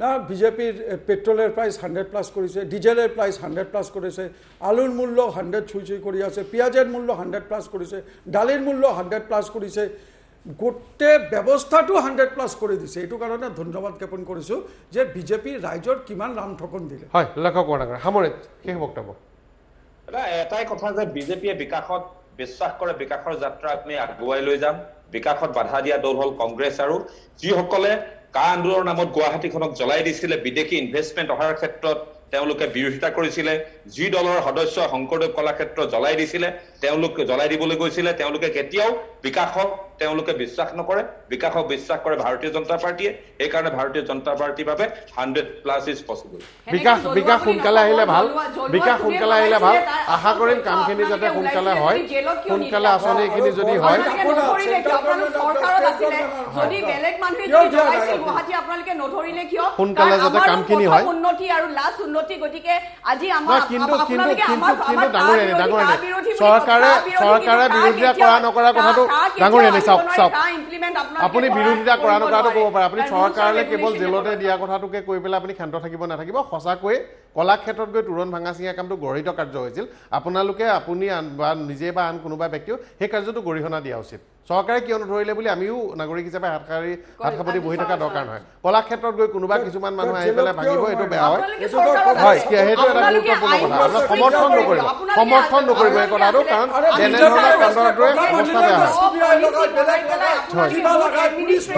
না বিজেপিৰ পেট্ৰলৰ প্ৰাইচ 100+ কৰিছে ডিজেলৰ প্ৰাইচ 100+ কৰিছে আলুৰ মূল্য 100 চুই কৰি আছে পিঁয়াজৰ মূল্য 100+ কৰিছে দালিৰ মূল্য 100+ কৰিছে গোটেই ব্যৱস্থাটো 100+ কৰি দিছে এইটো কাৰণে ধন্যবাদ জ্ঞাপন কৰিছোঁ যে বিজেপি ৰাইজৰ কিমান ৰাম ঠকন দিলে হয় লেখক ডাঙৰীয়া সামৰণি শেষ বক্তব্য এটাই কথা যে বিজেপিয়ে বিকাশত বিশ্বাস কৰে বিকাশৰ যাত্ৰা আমি আগুৱাই লৈ যাম বিকাশত বাধা দিয়া দল হ'ল কংগ্ৰেছ আৰু যিসকলে কা আন্দোলনৰ নামত গুৱাহাটীখনক জ্বলাই দিছিলে বিদেশী ইনভেষ্টমেণ্ট অহাৰ ক্ষেত্ৰত তেওঁলোকে বিৰোধিতা কৰিছিলে যি দলৰ সদস্য শংকৰদেৱ কলাক্ষেত্ৰ জ্বলাই দিছিলে তেওঁলোকে জ্বলাই দিবলৈ গৈছিলে তেওঁলোকে কেতিয়াও বিকাশক তেওঁলোকে বিশ্বাস নকৰে বিকাশক বিশ্বাস কৰে ভাৰতীয় জনতা পাৰ্টিয়ে এই কাৰণে ভাৰতীয় জনতা পাৰ্টিৰ বাবে 100+ ইজ পচিবল বিকাশ সোনকালে আহিলে ভাল আশা কৰিম কামখিনি যাতে সোনকালে হয় সোনকালে আঁচনিখিনি যদি হয় সোনকালে যাতে কামখিনি হয় উন্নতি আৰু লাষ্ট উন্নতি গতিকে আজি আমাৰ কিন্তু চৰকাৰে বিৰোধিতা কৰা নকৰা কথাটো ডাঙৰীয়া চাওক আপুনি বিৰোধিতা কৰা নকৰাটো ক'ব পাৰে আপুনি চৰকাৰলৈ কেৱল জেলতে দিয়া কথাটোকে কৈ পেলাই আপুনি ক্ষান্ত থাকিব নাথাকিব সঁচাকৈ কলাক্ষেত্ৰত গৈ তোৰণ ভাঙা চিঙা কামটো গৰিত কাৰ্য হৈছিল আপোনালোকে আপুনি বা নিজে বা আন কোনোবা ব্যক্তিও সেই কাৰ্যটো গৰিহণা দিয়া উচিত চৰকাৰে কিয় নধৰিলে বুলি আমিও নাগৰিক হিচাপে হাত সাৱটি বহি থকা দৰকাৰ নহয় কলাক্ষেত্ৰত গৈ কোনোবা কিছুমান মানুহ আহি পেলাই ভাঙিব এইটো বেয়া হয় সেইটো এটা গুৰুত্বপূৰ্ণ কথা আপোনাক সমৰ্থন নকৰিব এই কথাটো কাৰণ এনেধৰণৰ কাণ্ডটোৱে অৱস্থা বেয়া হয়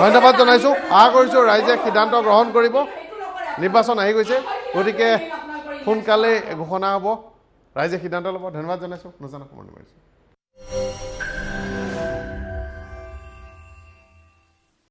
ধন্যবাদ জনাইছোঁ আশা কৰিছোঁ ৰাইজে সিদ্ধান্ত গ্ৰহণ কৰিব নিৰ্বাচন আহি গৈছে গতিকে সোনকালে ঘোষণা হ'ব ৰাইজে সিদ্ধান্ত ল'ব ধন্যবাদ জনাইছোঁ নজনা সামৰণি মাৰিছোঁ